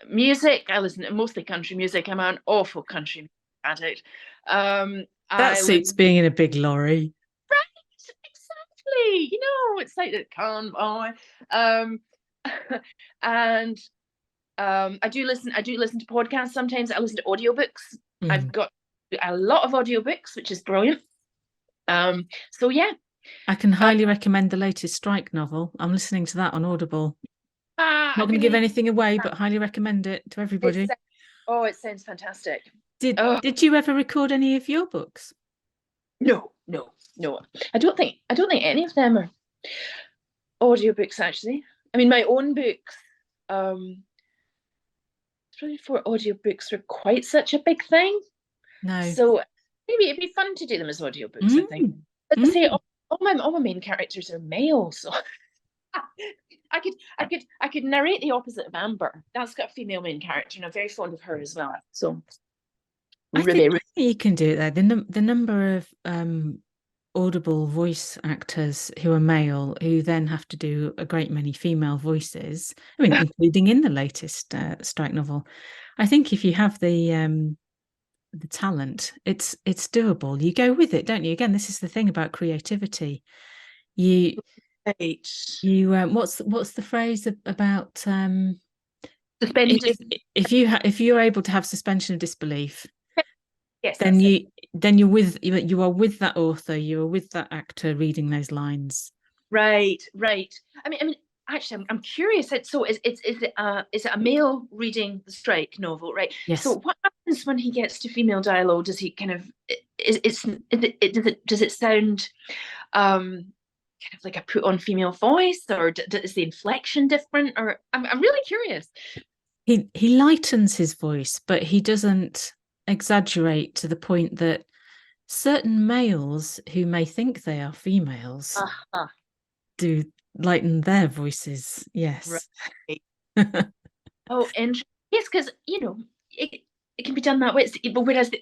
music. I listen to mostly country music. I'm an awful country addict. That suits being in a big lorry. Right, exactly. It's like that calm boy. And I do listen to podcasts sometimes. I listen to audiobooks. I've got a lot of audiobooks, which is brilliant. So yeah. I can highly recommend the latest Strike novel. I'm listening to that on Audible. Not going to give anything away, but highly recommend it to everybody. It sounds fantastic. Did you ever record any of your books? No. I don't think any of them are audiobooks, actually. I mean, my own books, probably before audiobooks were quite such a big thing. No. So maybe it'd be fun to do them as audiobooks, I think. But to say all my main characters are male, so I could narrate the opposite of Amber. That's got a female main character, and I'm very fond of her as well. So really, I think you can do it there. The number of Audible voice actors who are male who then have to do a great many female voices, I mean, including in the latest strike novel. I think if you have the talent, it's doable. You go with it, don't you? Again, this is the thing about creativity. You right. what's the phrase about Suspended. if you're able to have suspension of disbelief, Yes, then that's it. you are with that author, you are with that actor reading those lines. Right, right. I mean, actually, I'm curious. So, is it a male reading the strike novel, right? Yes. So, what happens when he gets to female dialogue? Does he kind of does it sound kind of like a put on female voice, or is the inflection different? Or I'm really curious. He lightens his voice, but he doesn't exaggerate to the point that certain males who may think they are females Uh-huh. do lighten their voices. Yes. Right. Oh, interesting. Yes, because it can be done that way. But whereas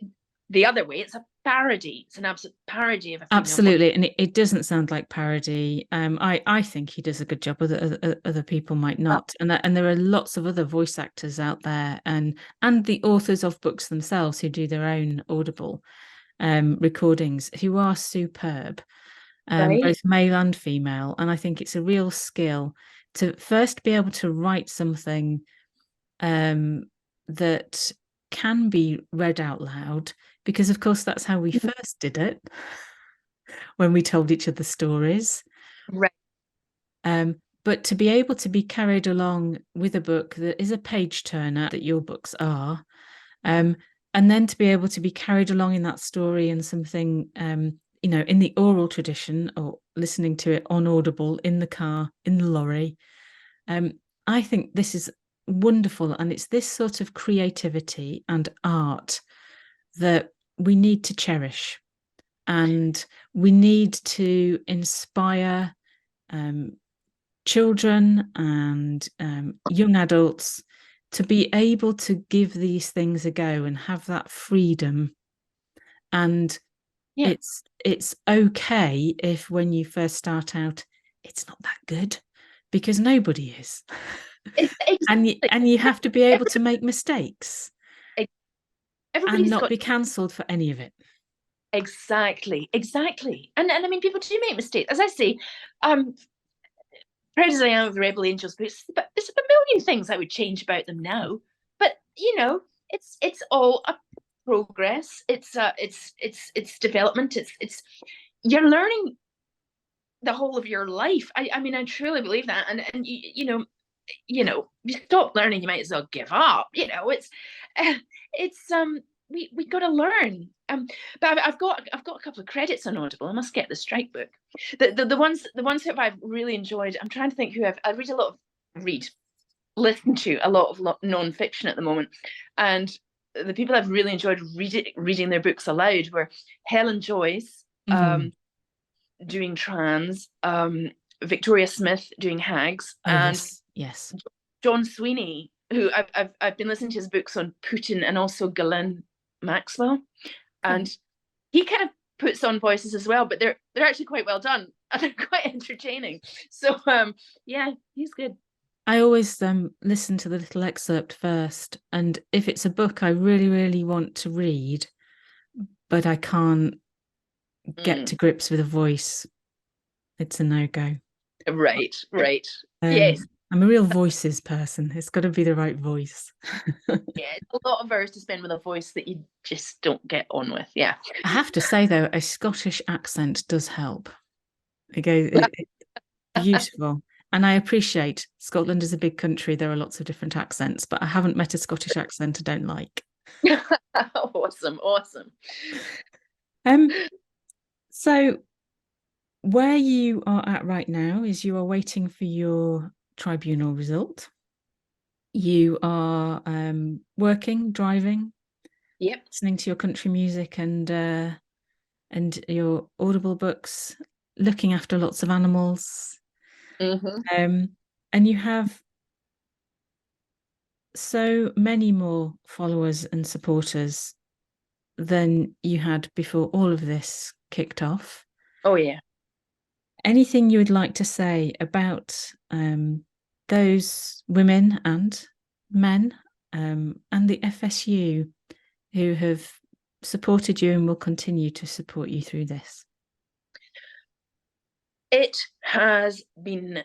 the other way, it's a parody. It's an absolute parody of a female voice. Absolutely, and it doesn't sound like parody. I think he does a good job. Other people might not, and there are lots of other voice actors out there, and the authors of books themselves who do their own Audible recordings who are superb, Right. both male and female. And I think it's a real skill to first be able to write something that can be read out loud, because of course that's how we first did it when we told each other stories. Right. But to be able to be carried along with a book that is a page turner, that your books are, and then to be able to be carried along in that story and something, in the oral tradition, or listening to it on Audible, in the car, in the lorry. I think this is wonderful. And it's this sort of creativity and art that we need to cherish. And we need to inspire children and young adults to be able to give these things a go and have that freedom. And it's okay if when you first start out, it's not that good, because nobody is. Exactly. And you have to be able to make mistakes and not Got be cancelled for any of it. exactly. And I mean, people do make mistakes. As I say, proud as I am of the Rebel Angels, but there's a million things I would change about them now. But it's all a progress. It's development. It's you're learning the whole of your life. I mean, I truly believe that. And you stop learning, you might as well give up. It's we got to learn. But I've got a couple of credits on Audible. I must get the strike book. The ones that I've really enjoyed. I'm trying to think who I listen to a lot of non-fiction at the moment, and the people I've really enjoyed reading their books aloud were Helen Joyce, doing Trans, Victoria Smith doing Hags, and yes, John Sweeney, who I've been listening to his books on Putin, and also Gillian Maxwell, and he kind of puts on voices as well, but they're actually quite well done and they're quite entertaining. So yeah, he's good. I always listen to the little excerpt first, and if it's a book I really, really want to read, but I can't get to grips with a voice, it's a no-go. Right. Yes. I'm a real voices person. It's got to be the right voice. Yeah, it's a lot of hours to spend with a voice that you just don't get on with. Yeah. I have to say, though, a Scottish accent does help. It's beautiful. And I appreciate Scotland is a big country. There are lots of different accents, but I haven't met a Scottish accent I don't like. Awesome. So where you are at right now is you are waiting for your tribunal result. You are working, driving, listening to your country music and your Audible books, looking after lots of animals. And you have so many more followers and supporters than you had before all of this kicked off. Oh, yeah. Anything you would like to say about those women and men and the FSU who have supported you and will continue to support you through this? It has been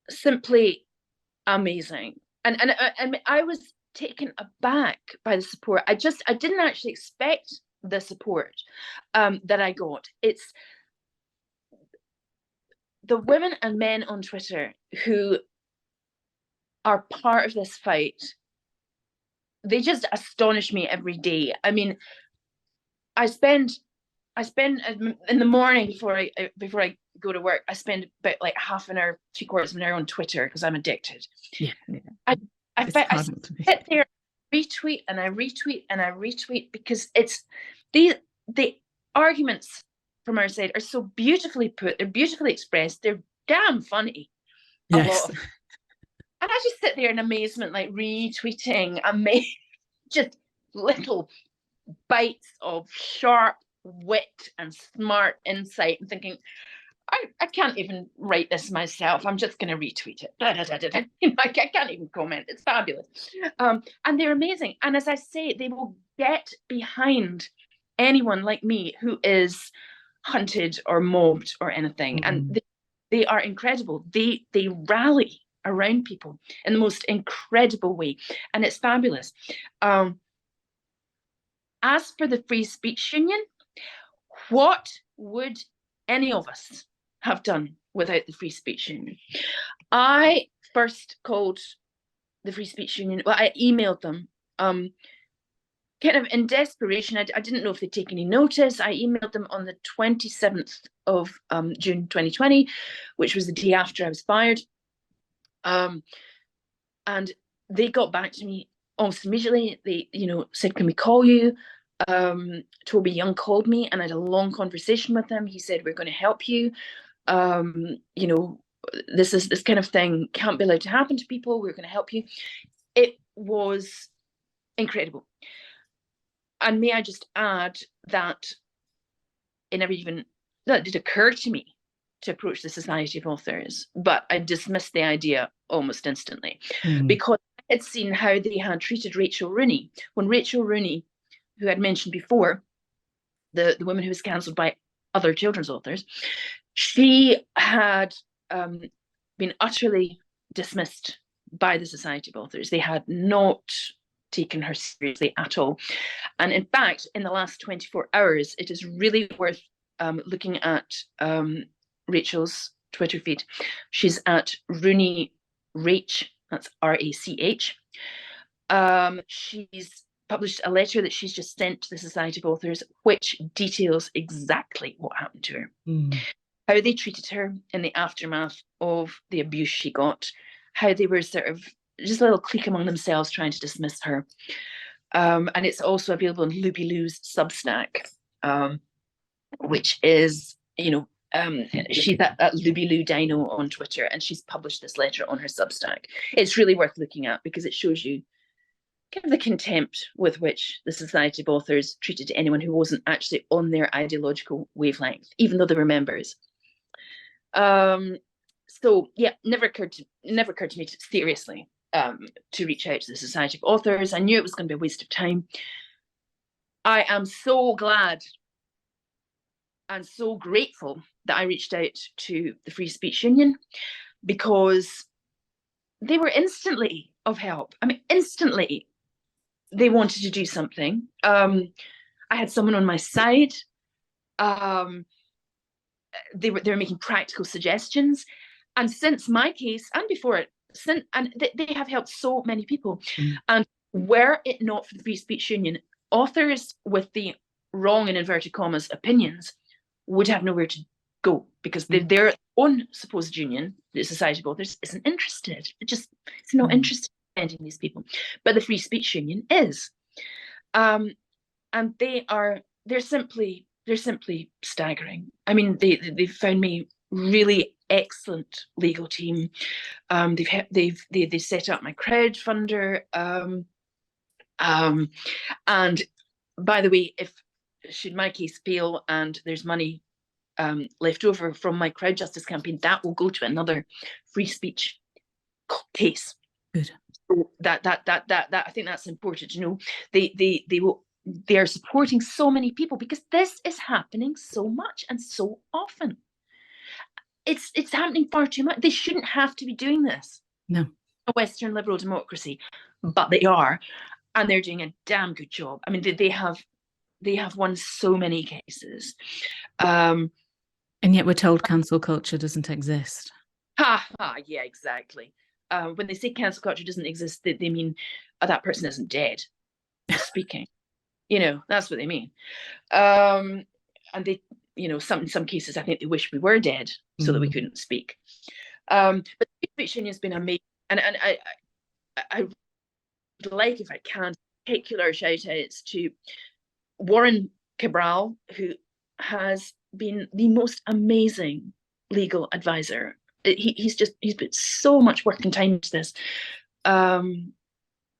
simply amazing. And I was taken aback by the support. I didn't actually expect the support that I got. It's the women and men on Twitter who are part of this fight. They just astonish me every day. I mean, I spend in the morning before I go to work, I spend about like half an hour, 3/4 of an hour on Twitter because I'm addicted. Yeah. I sit there, retweet and I retweet and I retweet because it's the arguments from our side are so beautifully put, they're beautifully expressed, they're damn funny. Yes. And I just sit there in amazement, like retweeting just little bites of sharp wit and smart insight and thinking, I can't even write this myself. I'm just going to retweet it. I can't even comment. It's fabulous. And they're amazing. And as I say, they will get behind anyone like me who is hunted or mobbed or anything. And they are incredible. They rally around people in the most incredible way. And it's fabulous. As for the Free Speech Union, what would any of us have done without the Free Speech Union? I first called the Free Speech Union. Well, I emailed them, kind of in desperation. I didn't know if they'd take any notice. I emailed them on the 27th of June 2020, which was the day after I was fired. And they got back to me almost immediately. They, said, "Can we call you?" Toby Young called me and I had a long conversation with him. He said, "We're going to help you. This kind of thing can't be allowed to happen to people. We're going to help you." It was incredible. And may I just add that it never even did occur to me to approach the Society of Authors, but I dismissed the idea almost instantly because I had seen how they had treated Rachel Rooney. When Rachel Rooney, who I'd mentioned before, the woman who was cancelled by other children's authors, she had been utterly dismissed by the Society of Authors. They had not taken her seriously at all. And in fact, in the last 24 hours, it is really worth looking at Rachel's Twitter feed. She's at Rooney Rach, that's R-A-C-H. She's published a letter that she's just sent to the Society of Authors, which details exactly what happened to her, how they treated her in the aftermath of the abuse she got, how they were sort of just a little clique among themselves trying to dismiss her. And it's also available on LoobyLou's Substack, which is, she's at LoobyLouDino on Twitter, and she's published this letter on her Substack. It's really worth looking at because it shows you kind of the contempt with which the Society of Authors treated anyone who wasn't actually on their ideological wavelength, even though they were members. So yeah, never occurred to me seriously to reach out to the Society of Authors. I knew it was going to be a waste of time. I am so glad and so grateful that I reached out to the Free Speech Union because they were instantly of help. I mean, instantly they wanted to do something. I had someone on my side. They were making practical suggestions. And since my case and before it, they have helped so many people. And were it not for the Free Speech Union, authors with the wrong, in inverted commas, opinions would have nowhere to go because their own supposed union, the Society of Authors, isn't interested. It's not interested in defending these people. But the Free Speech Union is. And they're simply staggering. I mean, they found me really excellent legal team. They set up my crowdfunder, and by the way, should my case fail and there's money left over from my crowd justice campaign, that will go to another free speech case. Good. So that I think that's important to know. They are supporting so many people because this is happening so much and so often. It's happening far too much. They shouldn't have to be doing this. No. A Western liberal democracy, but they are, and they're doing a damn good job. I mean, they have won so many cases. And yet we're told cancel culture doesn't exist. Yeah, exactly. When they say cancel culture doesn't exist, they mean that person isn't dead speaking. That's what they mean. And they, in some cases, I think they wish we were dead so that we couldn't speak. But the Free Speech Union has been amazing. And I would like, if I can, particular shout outs to Warren Cabral, who has been the most amazing legal advisor. He's put so much work and time into this.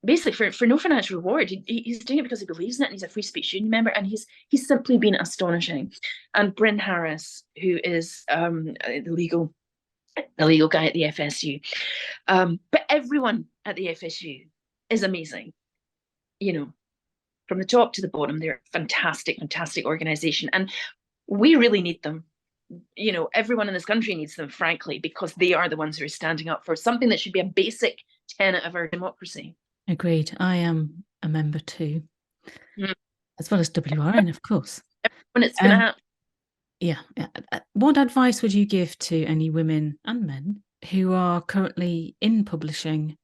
Basically for no financial reward. He's doing it because he believes in it, and he's a Free Speech Union member, and he's simply been astonishing. And Bryn Harris, who is the legal guy at the FSU. But everyone at the FSU is amazing. From the top to the bottom, they're a fantastic organization, and we really need them. Everyone in this country needs them, frankly, because they are the ones who are standing up for something that should be a basic tenet of our democracy. Agreed. I am a member too, as well as WRN, of course. When it's going to happen. Yeah. What advice would you give to any women and men who are currently in publishing,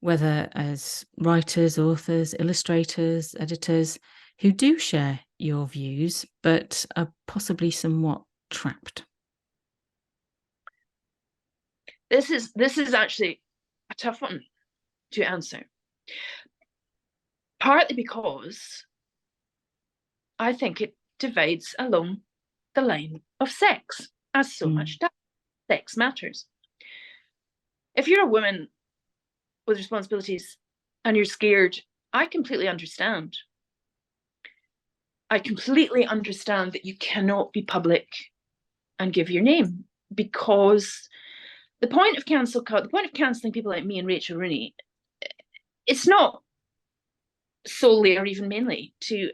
whether as writers, authors, illustrators, editors, who do share your views but are possibly somewhat trapped? This is actually a tough one to answer. Partly because I think it divides along the line of sex, as so much does. Sex matters. If you're a woman with responsibilities and you're scared, I completely understand. I completely understand that you cannot be public and give your name, because the point of cancelling people like me and Rachel Rooney, it's not solely or even mainly to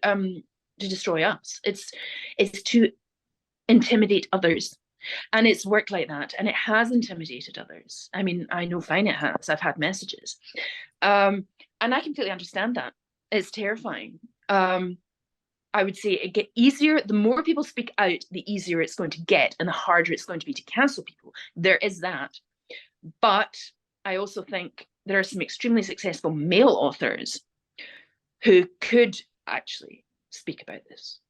destroy us. It's to intimidate others. And it's worked like that, and it has intimidated others. I mean, I know fine it has. I've had messages. And I completely understand that. It's terrifying. I would say it get easier. The more people speak out, the easier it's going to get, and the harder it's going to be to cancel people. There is that. But I also think there are some extremely successful male authors who could actually speak about this.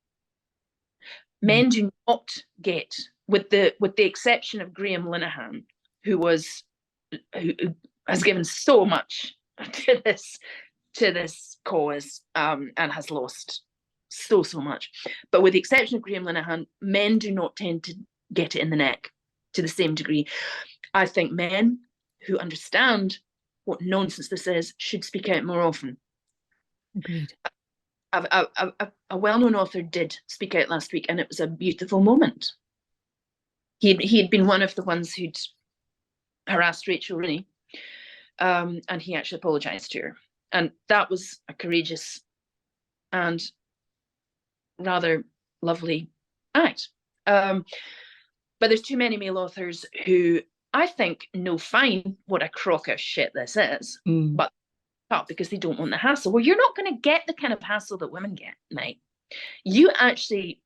Men do not get, with the exception of Graham Linehan, who has given so much to this cause and has lost so much. But with the exception of Graham Linehan, men do not tend to get it in the neck to the same degree. I think men who understand what nonsense this is should speak out more often. Agreed. A well-known author did speak out last week, and it was a beautiful moment. He had been one of the ones who'd harassed Rachel Rooney, and he actually apologised to her, and that was a courageous and rather lovely act. But there's too many male authors who I think know fine what a crock of shit this is, but because they don't want the hassle. Well, you're not going to get the kind of hassle that women get, mate. You actually,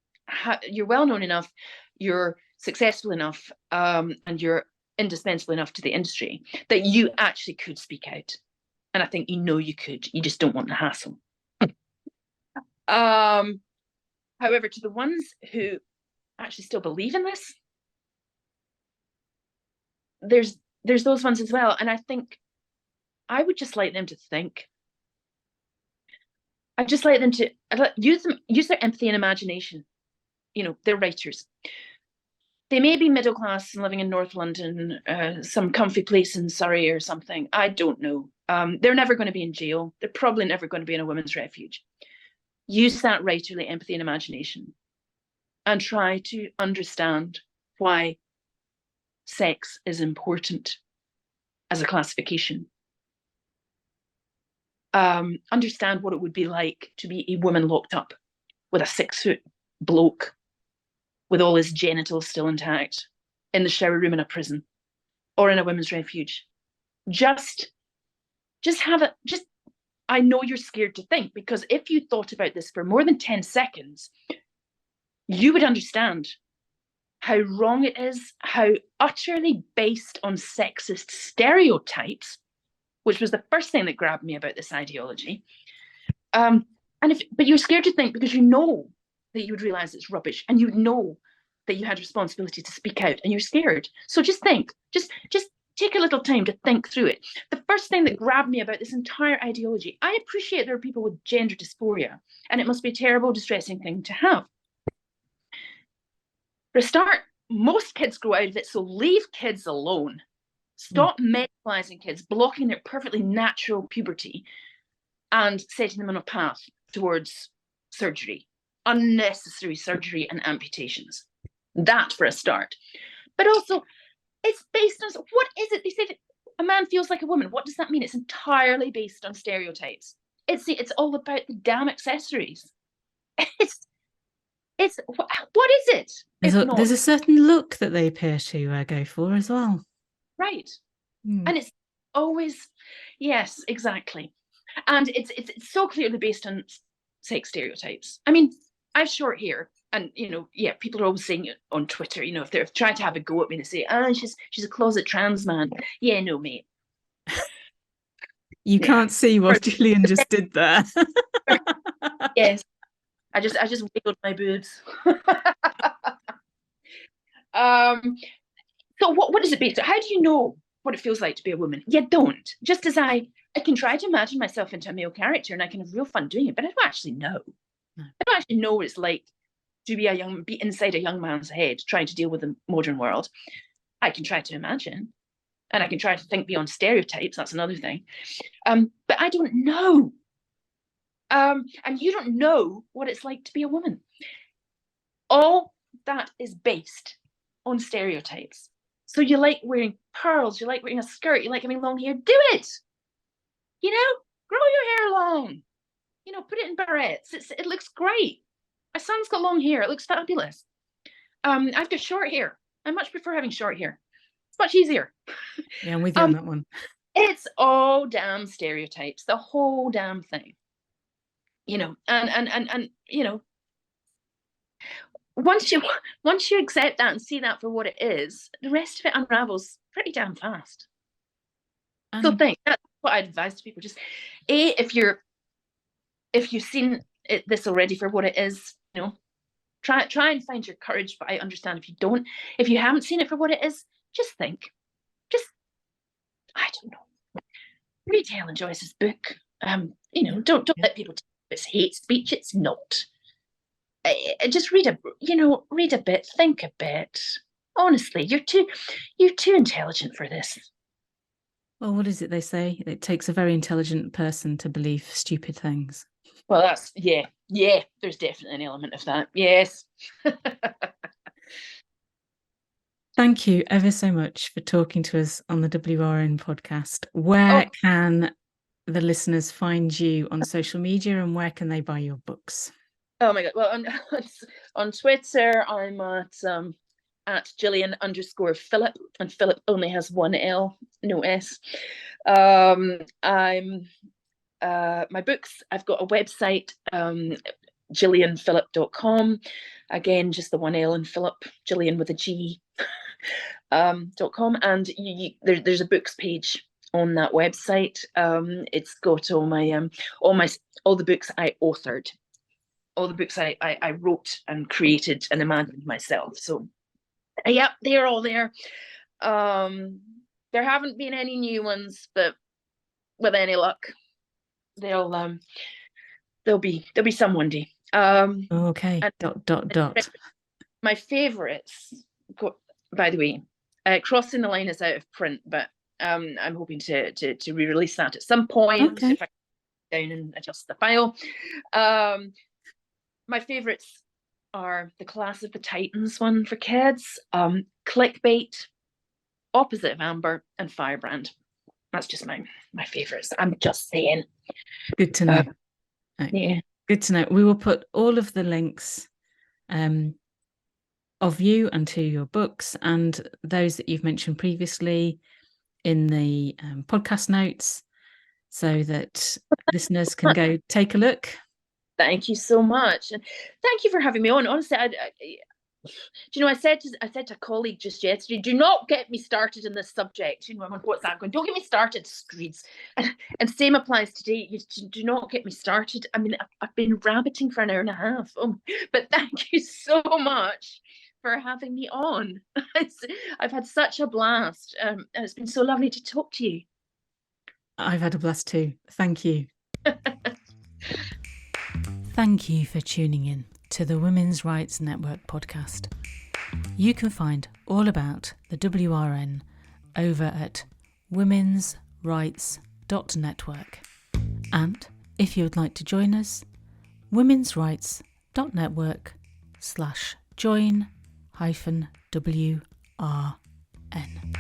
you're well known enough, you're successful enough, and you're indispensable enough to the industry that you actually could speak out. And I think you could. You just don't want the hassle. However, to the ones who actually still believe in this, there's those ones as well. And I think I would just like them to think. I'd just like them to use their empathy and imagination. They're writers. They may be middle class and living in North London, some comfy place in Surrey or something. I don't know. They're never going to be in jail. They're probably never going to be in a women's refuge. use that writerly empathy and imagination and try to understand why sex is important as a classification. Understand what it would be like to be a woman locked up with a 6-foot bloke with all his genitals still intact in the shower room in a prison or in a women's refuge. Just have it. I know you're scared to think, because if you thought about this for more than 10 seconds, you would understand how wrong it is, how utterly based on sexist stereotypes, which was the first thing that grabbed me about this ideology. But you're scared to think because you know that you would realize it's rubbish, and you know that you had responsibility to speak out, and you're scared. So just think, just take a little time to think through it. The first thing that grabbed me about this entire ideology, I appreciate there are people with gender dysphoria, and it must be a terrible, distressing thing to have. For a start, most kids grow out of it, so leave kids alone. Stop medicalizing kids, blocking their perfectly natural puberty, and setting them on a path towards surgery, unnecessary surgery and amputations. That for a start. But also, it's based on, what is it? They say that a man feels like a woman. What does that mean? It's entirely based on stereotypes. It's all about the damn accessories. It's what is it? There's a certain look that they appear to go for as well. Right. And it's always, yes, exactly. And it's so clearly based on sex stereotypes. I mean, I have short hair, and people are always saying it on Twitter, if they're trying to have a go at me, they say, she's a closet trans man. Yeah, no, mate. You can't see what Gillian just did there. Yes. I just wiggled my boobs. So what is it based on? How do you know what it feels like to be a woman? You don't. Just as I can try to imagine myself into a male character, and I can have real fun doing it, but I don't actually know. I don't actually know what it's like to be inside a young man's head trying to deal with the modern world. I can try to imagine, and I can try to think beyond stereotypes. That's another thing. But I don't know. And you don't know what it's like to be a woman. All that is based on stereotypes. So you like wearing pearls, you like wearing a skirt, you like having long hair, do it. Grow your hair long. Put it in barrettes. It looks great. My son's got long hair. It looks fabulous. I've got short hair. I much prefer having short hair. It's much easier. Yeah, I'm with you on that one. It's all damn stereotypes, the whole damn thing. And once you accept that and see that for what it is, the rest of it unravels pretty damn fast. So think, that's what I'd advise to people. Just if you've seen this already for what it is, try and find your courage. But I understand if you haven't seen it for what it is, just think. I don't know. Read Helen Joyce's book. Don't let people tell you it's hate speech. It's not. Just read a bit, think a bit. Honestly, you're too intelligent for this. Well, what is it they say? It takes a very intelligent person to believe stupid things. Well, that's, yeah, there's definitely an element of that. Yes. Thank you ever so much for talking to us on the WRN podcast. Where can the listeners find you on social media, and where can they buy your books? Oh my God. Well, on Twitter, I'm at Gillian_Philip, and Philip only has one L, no S. My books, I've got a website, GillianPhilip.com. Again, just the one L in Philip, Gillian with a G. .com, and there's a books page on that website. It's got all the books I authored, all the books I wrote and created and imagined myself. So yep, they're all there. There haven't been any new ones, but with any luck, there'll be some one day. Okay. My favorites, by the way, Crossing the Line is out of print, but I'm hoping to re-release that at some point. Okay. If I down and adjust the file. my favourites are the Class of the Titans one for kids, Clickbait, Opposite of Amber, and Firebrand. That's just my favourites. I'm just saying. Good to know. Yeah. Good to know. We will put all of the links of you and to your books and those that you've mentioned previously in the podcast notes so that listeners can go take a look. Thank you so much. And thank you for having me on. Honestly, do you know, I said to a colleague just yesterday, do not get me started in this subject. You know, I'm on WhatsApp going, don't get me started, Screeds. And same applies today. You do not get me started. I mean, I've been rabbiting for an hour and a half. But thank you so much for having me on. I've had such a blast. And it's been so lovely to talk to you. I've had a blast too. Thank you. Thank you for tuning in to the Women's Rights Network podcast. You can find all about the WRN over at womensrights.network. And if you would like to join us, womensrights.network/join-WRN.